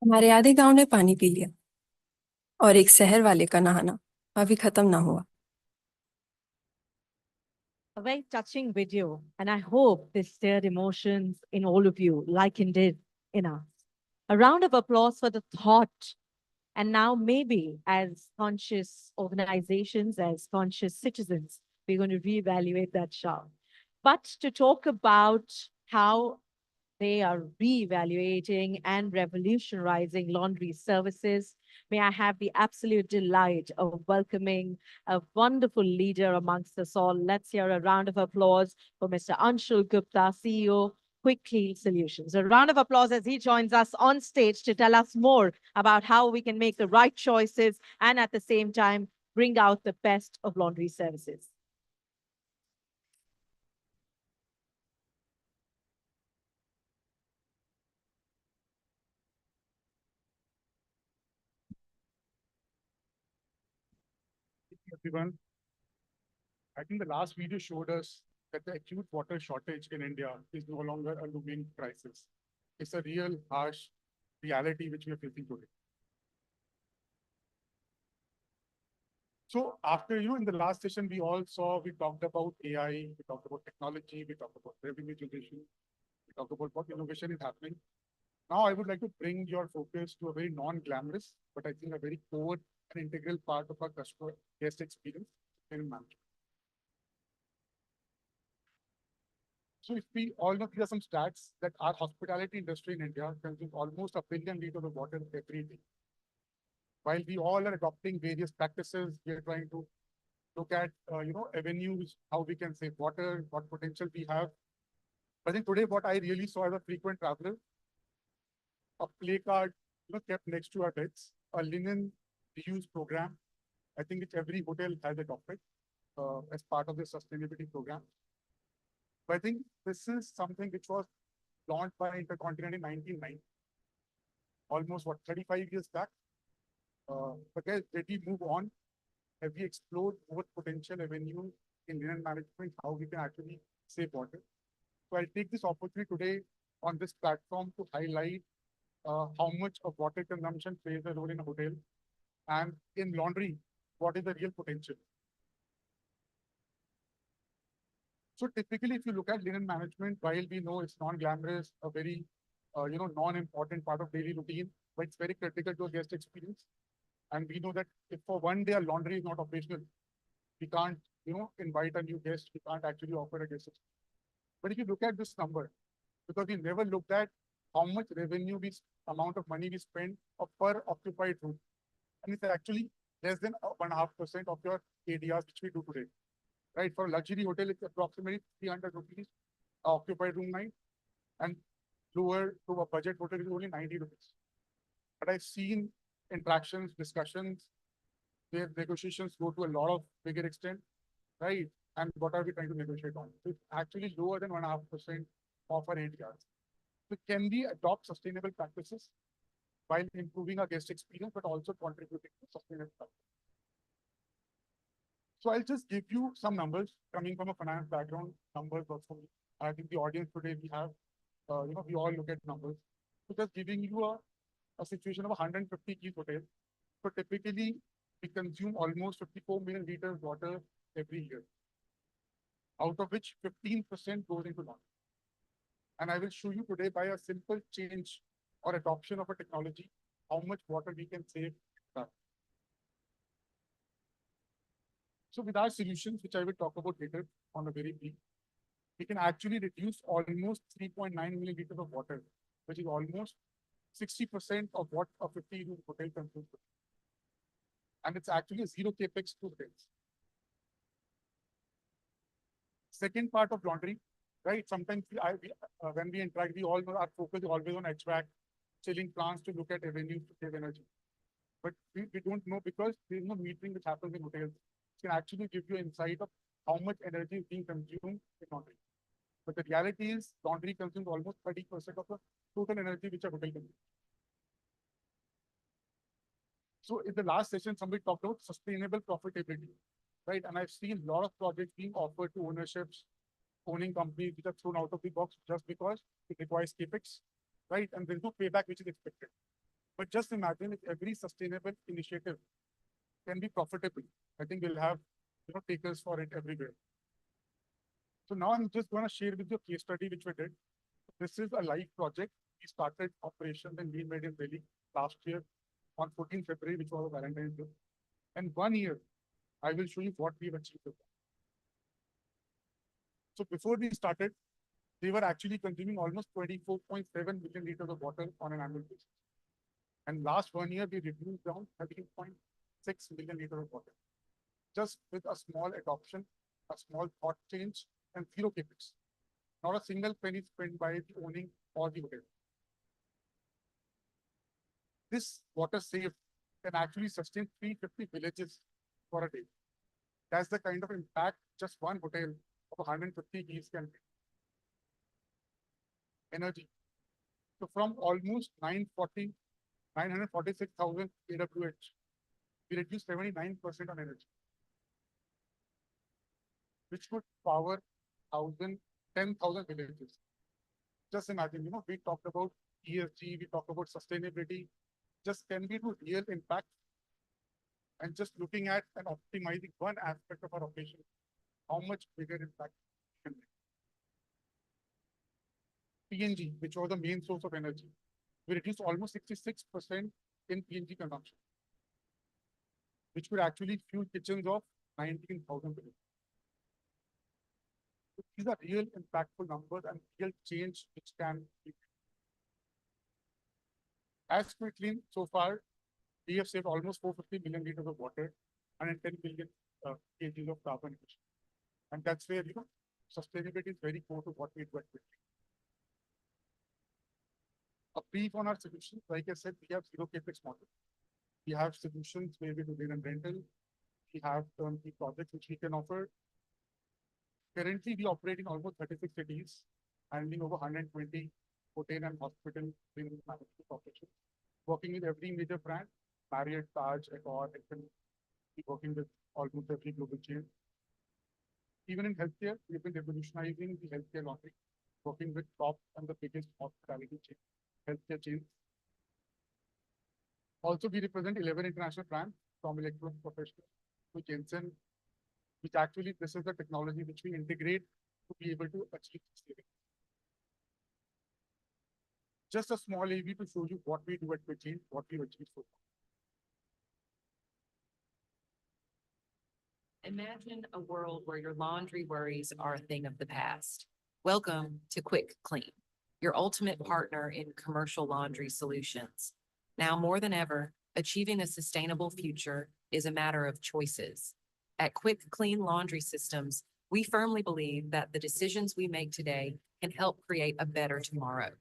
हमारे आधे गांव ने पानी पी लिया और एक शहर वाले का नहाना अभी खत्म ना हुआ। A very touching video, and I hope this stirred emotions in all of you, like it did in us. A round of applause for the thought. And now, maybe as conscious organizations, as conscious citizens, we're going to reevaluate that shout. But to talk about how they are reevaluating and revolutionizing laundry services. May I have the absolute delight of welcoming a wonderful leader amongst us all. Let's hear a round of applause for Mr. Anshul Gupta, CEO, Quick Clean Solutions. A round of applause as he joins us on stage to tell us more about how we can make the right choices and at the same time bring out the best of laundry services. Everyone, I think the last video showed us that the acute water shortage in India is no longer a looming crisis. It's a real harsh reality which we are facing today. So after, in the last session, we talked about AI, we talked about technology, we talked about revenue generation, we talked about what innovation is happening. Now I would like to bring your focus to a very non-glamorous, but I think a very core and integral part of our customer guest experience in management. So if we all know, these are some stats that our hospitality industry in India consumes almost 1 billion liters of water every day. While we all are adopting various practices, we are trying to look at, avenues, how we can save water, what potential we have. I think today what I really saw as a frequent traveler, a play card, kept next to our beds, a linen reuse program. I think which every hotel has adopted as part of the sustainability program. But I think this is something which was launched by Intercontinental in 1990, almost 35 years back. But guys, did we move on? Have we explored more potential avenues in linen management, how we can actually save water? So I'll take this opportunity today on this platform to highlight how much of water consumption plays a role in a hotel, and in laundry, what is the real potential? So typically, if you look at linen management, while we know it's non-glamorous, a very, non-important part of daily routine, but it's very critical to a guest experience. And we know that if for one day our laundry is not operational, we can't, invite a new guest. We can't actually offer a guest experience. But if you look at this number, because we never looked at how much revenue amount of money we spend per occupied room, and it's actually less than 1.5% of your ADRs, which we do today. Right, for a luxury hotel, it's approximately 300 rupees occupied room night, and lower to a budget hotel is only 90 rupees. But I've seen interactions, discussions, their negotiations go to a lot of bigger extent, right? And what are we trying to negotiate on? So it's actually lower than 1.5% of our ADRs. So can we adopt sustainable practices while improving our guest experience, but also contributing to sustainable practices? So I'll just give you some numbers coming from a finance background. Numbers also, I think the audience today we have, we all look at numbers. So just giving you a situation of 150 key hotels. So typically we consume almost 54 million liters water every year, out of which 15% goes into laundry. And I will show you today by a simple change or adoption of a technology, how much water we can save So with our solutions, which I will talk about later on a very brief, we can actually reduce almost 3.9 million liters of water, which is almost 60% of what a 50-room hotel consumes. And it's actually a zero capex to hotels. Second part of laundry, right? Sometimes when we interact, we all know our focus is always on HVAC, chilling plants to look at revenue to save energy. But we don't know because there's no metering which happens in hotels. It can actually give you insight of how much energy is being consumed in laundry. But the reality is laundry consumes almost 30% of the total energy which a hotel consumes. So in the last session, somebody talked about sustainable profitability, right? And I've seen a lot of projects being offered to ownerships, owning companies which are thrown out of the box just because it requires capex, right? And there's no payback which is expected. But just imagine if every sustainable initiative can be profitable. I think we'll have takers for it everywhere. So now I'm just going to share with you a case study which we did. This is a live project. We started operations in Lean Made in Delhi last year on 14th February, which was a Valentine's Day. And 1 year, I will show you what we've achieved with that. So before we started, they were actually consuming almost 24.7 million liters of water on an annual basis. And last 1 year, we reduced down 13.6 million liters of water. Just with a small adoption, a small thought change, and zero capex. Not a single penny spent by the owning or the hotel. This water saved can actually sustain 350 villages for a day. That's the kind of impact just one hotel of 150 keys can bring. Energy. So from almost 946,000 kWh, we reduced 79% on energy, which could power 10,000 villages. Just imagine, we talked about ESG, we talked about sustainability. Just can we do real impact? And just looking at and optimizing one aspect of our operation, how much bigger impact can make. PNG, which was the main source of energy, we reduced almost 66% in PNG consumption, which could actually fuel kitchens of 19,000 villages. These are real impactful numbers and real change which can be. As quickly, so far, we have saved almost 450 million liters of water and 10 billion kgs of carbon emission. And that's where, sustainability is very core to what we do at Quickly. A brief on our solutions, like I said, we have zero capex model. We have solutions where we do rent and rental. We have turnkey projects which we can offer. Currently, we operate in almost 36 cities, handling over 120 hotel and hospital management operations, working with every major brand, Marriott, Taj, Accor, working with almost every global chain. Even in healthcare, we've been revolutionizing the healthcare laundry, working with top and the biggest hospitality chain, healthcare chains. Also, we represent 11 international brands from electronic professionals to Jensen, which actually, this is the technology which we integrate to be able to achieve savings. Just a small AV to show you what we do at Quickly, what we've achieved so far. Imagine a world where your laundry worries are a thing of the past. Welcome to Quick Clean, your ultimate partner in commercial laundry solutions. Now more than ever, achieving a sustainable future is a matter of choices. At Quick Clean Laundry Systems, we firmly believe that the decisions we make today can help create a better tomorrow.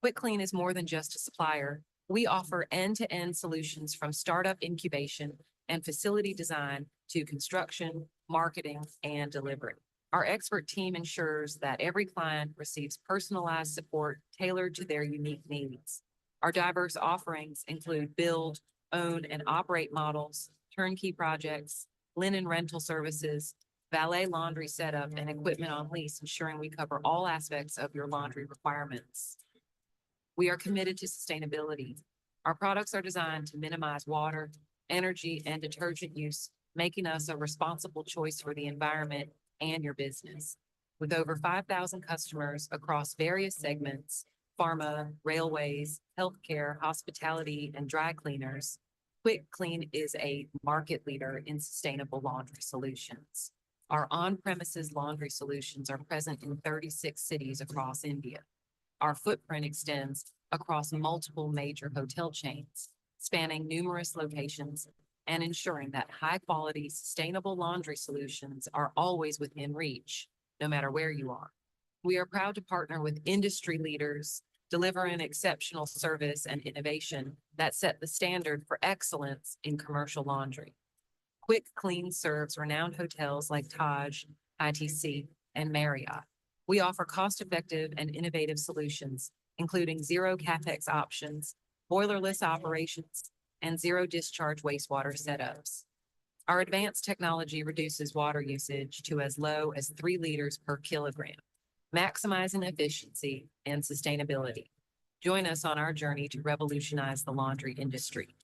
Quick Clean is more than just a supplier. We offer end-to-end solutions from startup incubation and facility design to construction, marketing, and delivery. Our expert team ensures that every client receives personalized support tailored to their unique needs. Our diverse offerings include build, own, and operate models, turnkey projects, linen rental services, valet laundry setup, and equipment on lease, ensuring we cover all aspects of your laundry requirements. We are committed to sustainability. Our products are designed to minimize water, energy, and detergent use, making us a responsible choice for the environment and your business. With over 5,000 customers across various segments, pharma, railways, healthcare, hospitality, and dry cleaners, Quick Clean is a market leader in sustainable laundry solutions. Our on-premises laundry solutions are present in 36 cities across India. Our footprint extends across multiple major hotel chains, spanning numerous locations and ensuring that high-quality, sustainable laundry solutions are always within reach, no matter where you are. We are proud to partner with industry leaders, deliver an exceptional service and innovation that set the standard for excellence in commercial laundry. Quick Clean serves renowned hotels like Taj, ITC, and Marriott. We offer cost-effective and innovative solutions, including zero CapEx options, boilerless operations, and zero discharge wastewater setups. Our advanced technology reduces water usage to as low as 3 liters per kilogram, maximizing efficiency and sustainability. Join us on our journey to revolutionize the laundry industry.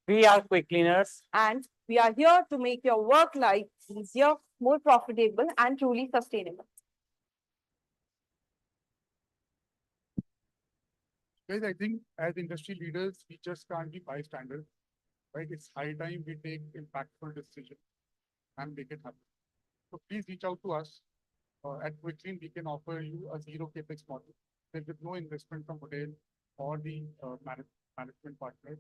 We are Quick Cleaners, and we are here to make your work life easier, more profitable, and truly sustainable. Guys, I think as industry leaders, we just can't be bystanders, right? It's high time we take impactful decisions and make it happen. So please reach out to us. At Quick Clean, we can offer you a zero capex model. There is no investment from hotel or the management partner.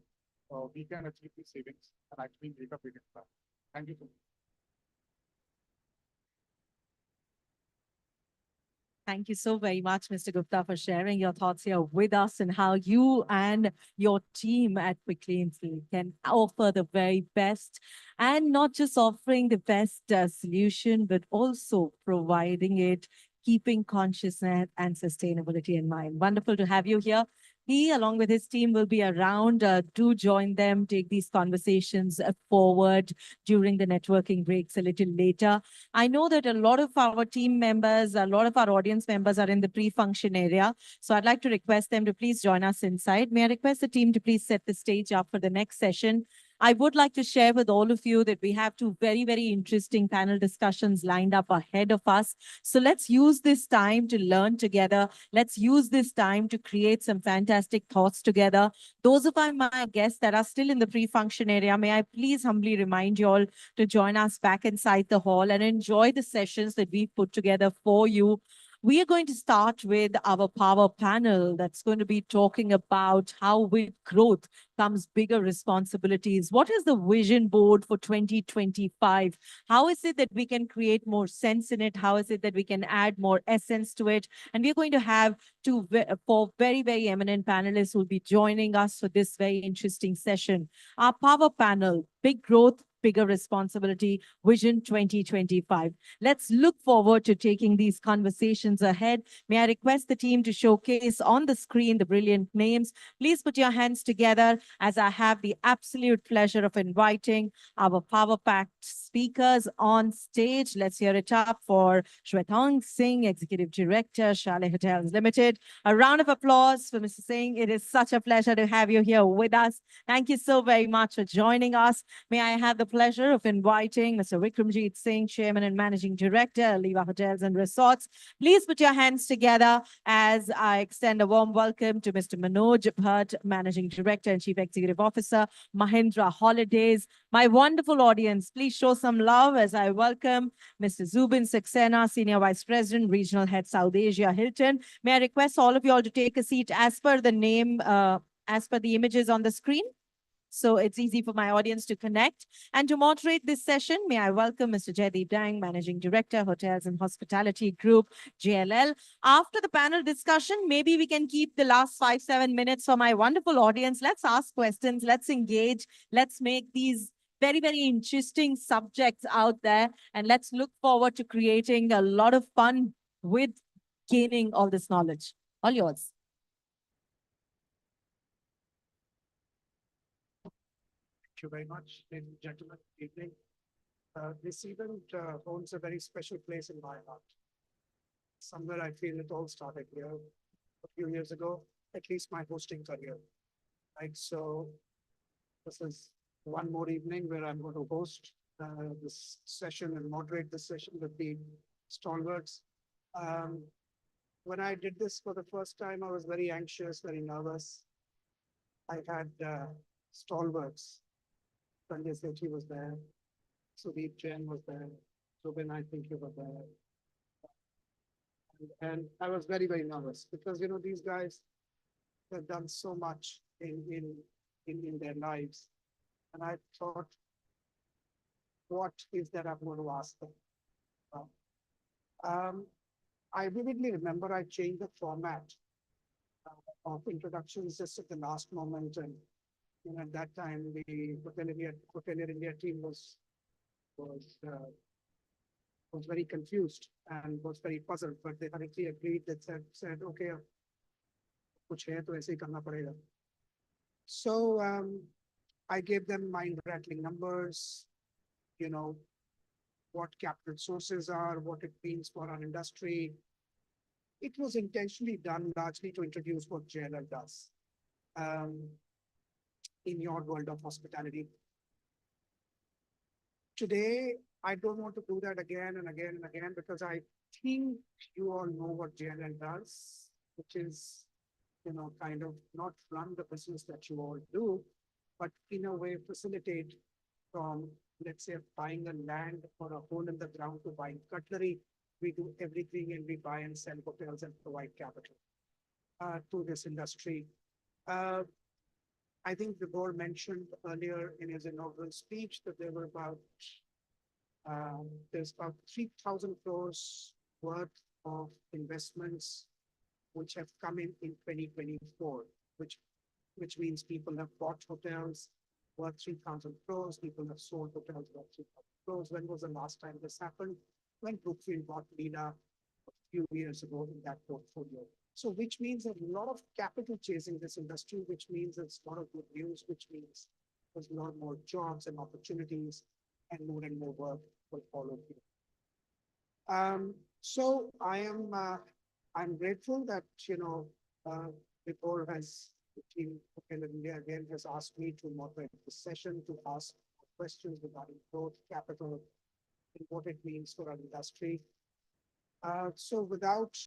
We can achieve these savings and actually make a big impact. Thank you so much. Thank you so very much, Mr. Gupta, for sharing your thoughts here with us and how you and your team at Quick Clean can offer the very best, and not just offering the best solution, but also providing it, keeping consciousness and sustainability in mind. Wonderful to have you here. He, along with his team, will be around. Do join them, take these conversations forward during the networking breaks a little later. I know that a lot of our team members, a lot of our audience members are in the pre-function area. So I'd like to request them to please join us inside. May I request the team to please set the stage up for the next session? I would like to share with all of you that we have 2 very, very interesting panel discussions lined up ahead of us. So let's use this time to learn together. Let's use this time to create some fantastic thoughts together. Those of my guests that are still in the pre-function area, may I please humbly remind you all to join us back inside the hall and enjoy the sessions that we've put together for you. We are going to start with our power panel that's going to be talking about how with growth comes bigger responsibilities. What is the vision board for 2025? How is it that we can create more sense in it? How is it that we can add more essence to it? And we're going to have 4 very, very eminent panelists who will be joining us for this very interesting session. Our power panel, big growth, bigger responsibility, Vision 2025. Let's look forward to taking these conversations ahead. May I request the team to showcase on the screen the brilliant names. Please put your hands together as I have the absolute pleasure of inviting our power-packed speakers on stage. Let's hear it up for Shwetang Singh, Executive Director, Chalet Hotels Limited. A round of applause for Mr. Singh. It is such a pleasure to have you here with us. Thank you so very much for joining us. May I have the pleasure of inviting Mr. Vikramjit Singh, Chairman and Managing Director, Aliva Hotels and Resorts. Please put your hands together as I extend a warm welcome to Mr. Manoj Bhatt, Managing Director and Chief Executive Officer, Mahindra Holidays. My wonderful audience, please show some love as I welcome Mr. Zubin Saxena, Senior Vice President, Regional Head, South Asia, Hilton. May I request all of you all to take a seat as per the name, as per the images on the screen, so it's easy for my audience to connect. And to moderate this session, may I welcome Mr. Jaideep Dang, Managing Director, Hotels and Hospitality Group, JLL. After the panel discussion, maybe we can keep the last 5-7 minutes for my wonderful audience. Let's ask questions, let's engage, let's make these very, very interesting subjects out there, and let's look forward to creating a lot of fun with gaining all this knowledge. All yours. Thank you very much, ladies and gentlemen. Good evening. This event holds a very special place in my heart. Somewhere I feel it all started here a few years ago, at least my hosting career. Right, so this is one more evening where I'm going to host this session and moderate this session with the stalwarts. When I did this for the first time, I was very anxious, very nervous. I had stalwarts Sanjay Sethi was there. Sudeep Jain was there. Zubin, I think you were there. And I was very, very nervous because, you know, these guys have done so much in their lives. And I thought, what is that I'm going to ask them? I vividly remember I changed the format of introductions just at the last moment. And you know, at that time, the Hotelier India team was very confused and was very puzzled, but they hurriedly agreed that said, okay, kuch hai to aise hi karna padega. So I gave them mind-rattling numbers, you know, what capital sources are, what it means for our industry. It was intentionally done largely to introduce what JLL does in your world of hospitality. Today, I don't want to do that again and again and again because I think you all know what JLL does, which is, you know, kind of not run the business that you all do, but in a way facilitate from, let's say, buying a land or a hole in the ground to buying cutlery. We do everything and we buy and sell hotels and provide capital to this industry. I think the board mentioned earlier in his inaugural speech that there were there's about 3,000 crores worth of investments which have come in 2024, which means people have bought hotels worth 3,000 crores, people have sold hotels worth 3,000 crores. When was the last time this happened? When Brookfield bought Lina a few years ago in that portfolio. So which means a lot of capital chasing this industry, which means it's a lot of good news, which means there's a lot more jobs and opportunities and more work will follow here. So I'm grateful that, you know, the board has, the team of India again has asked me to moderate this session, to ask questions regarding growth, capital, and what it means for our industry. So without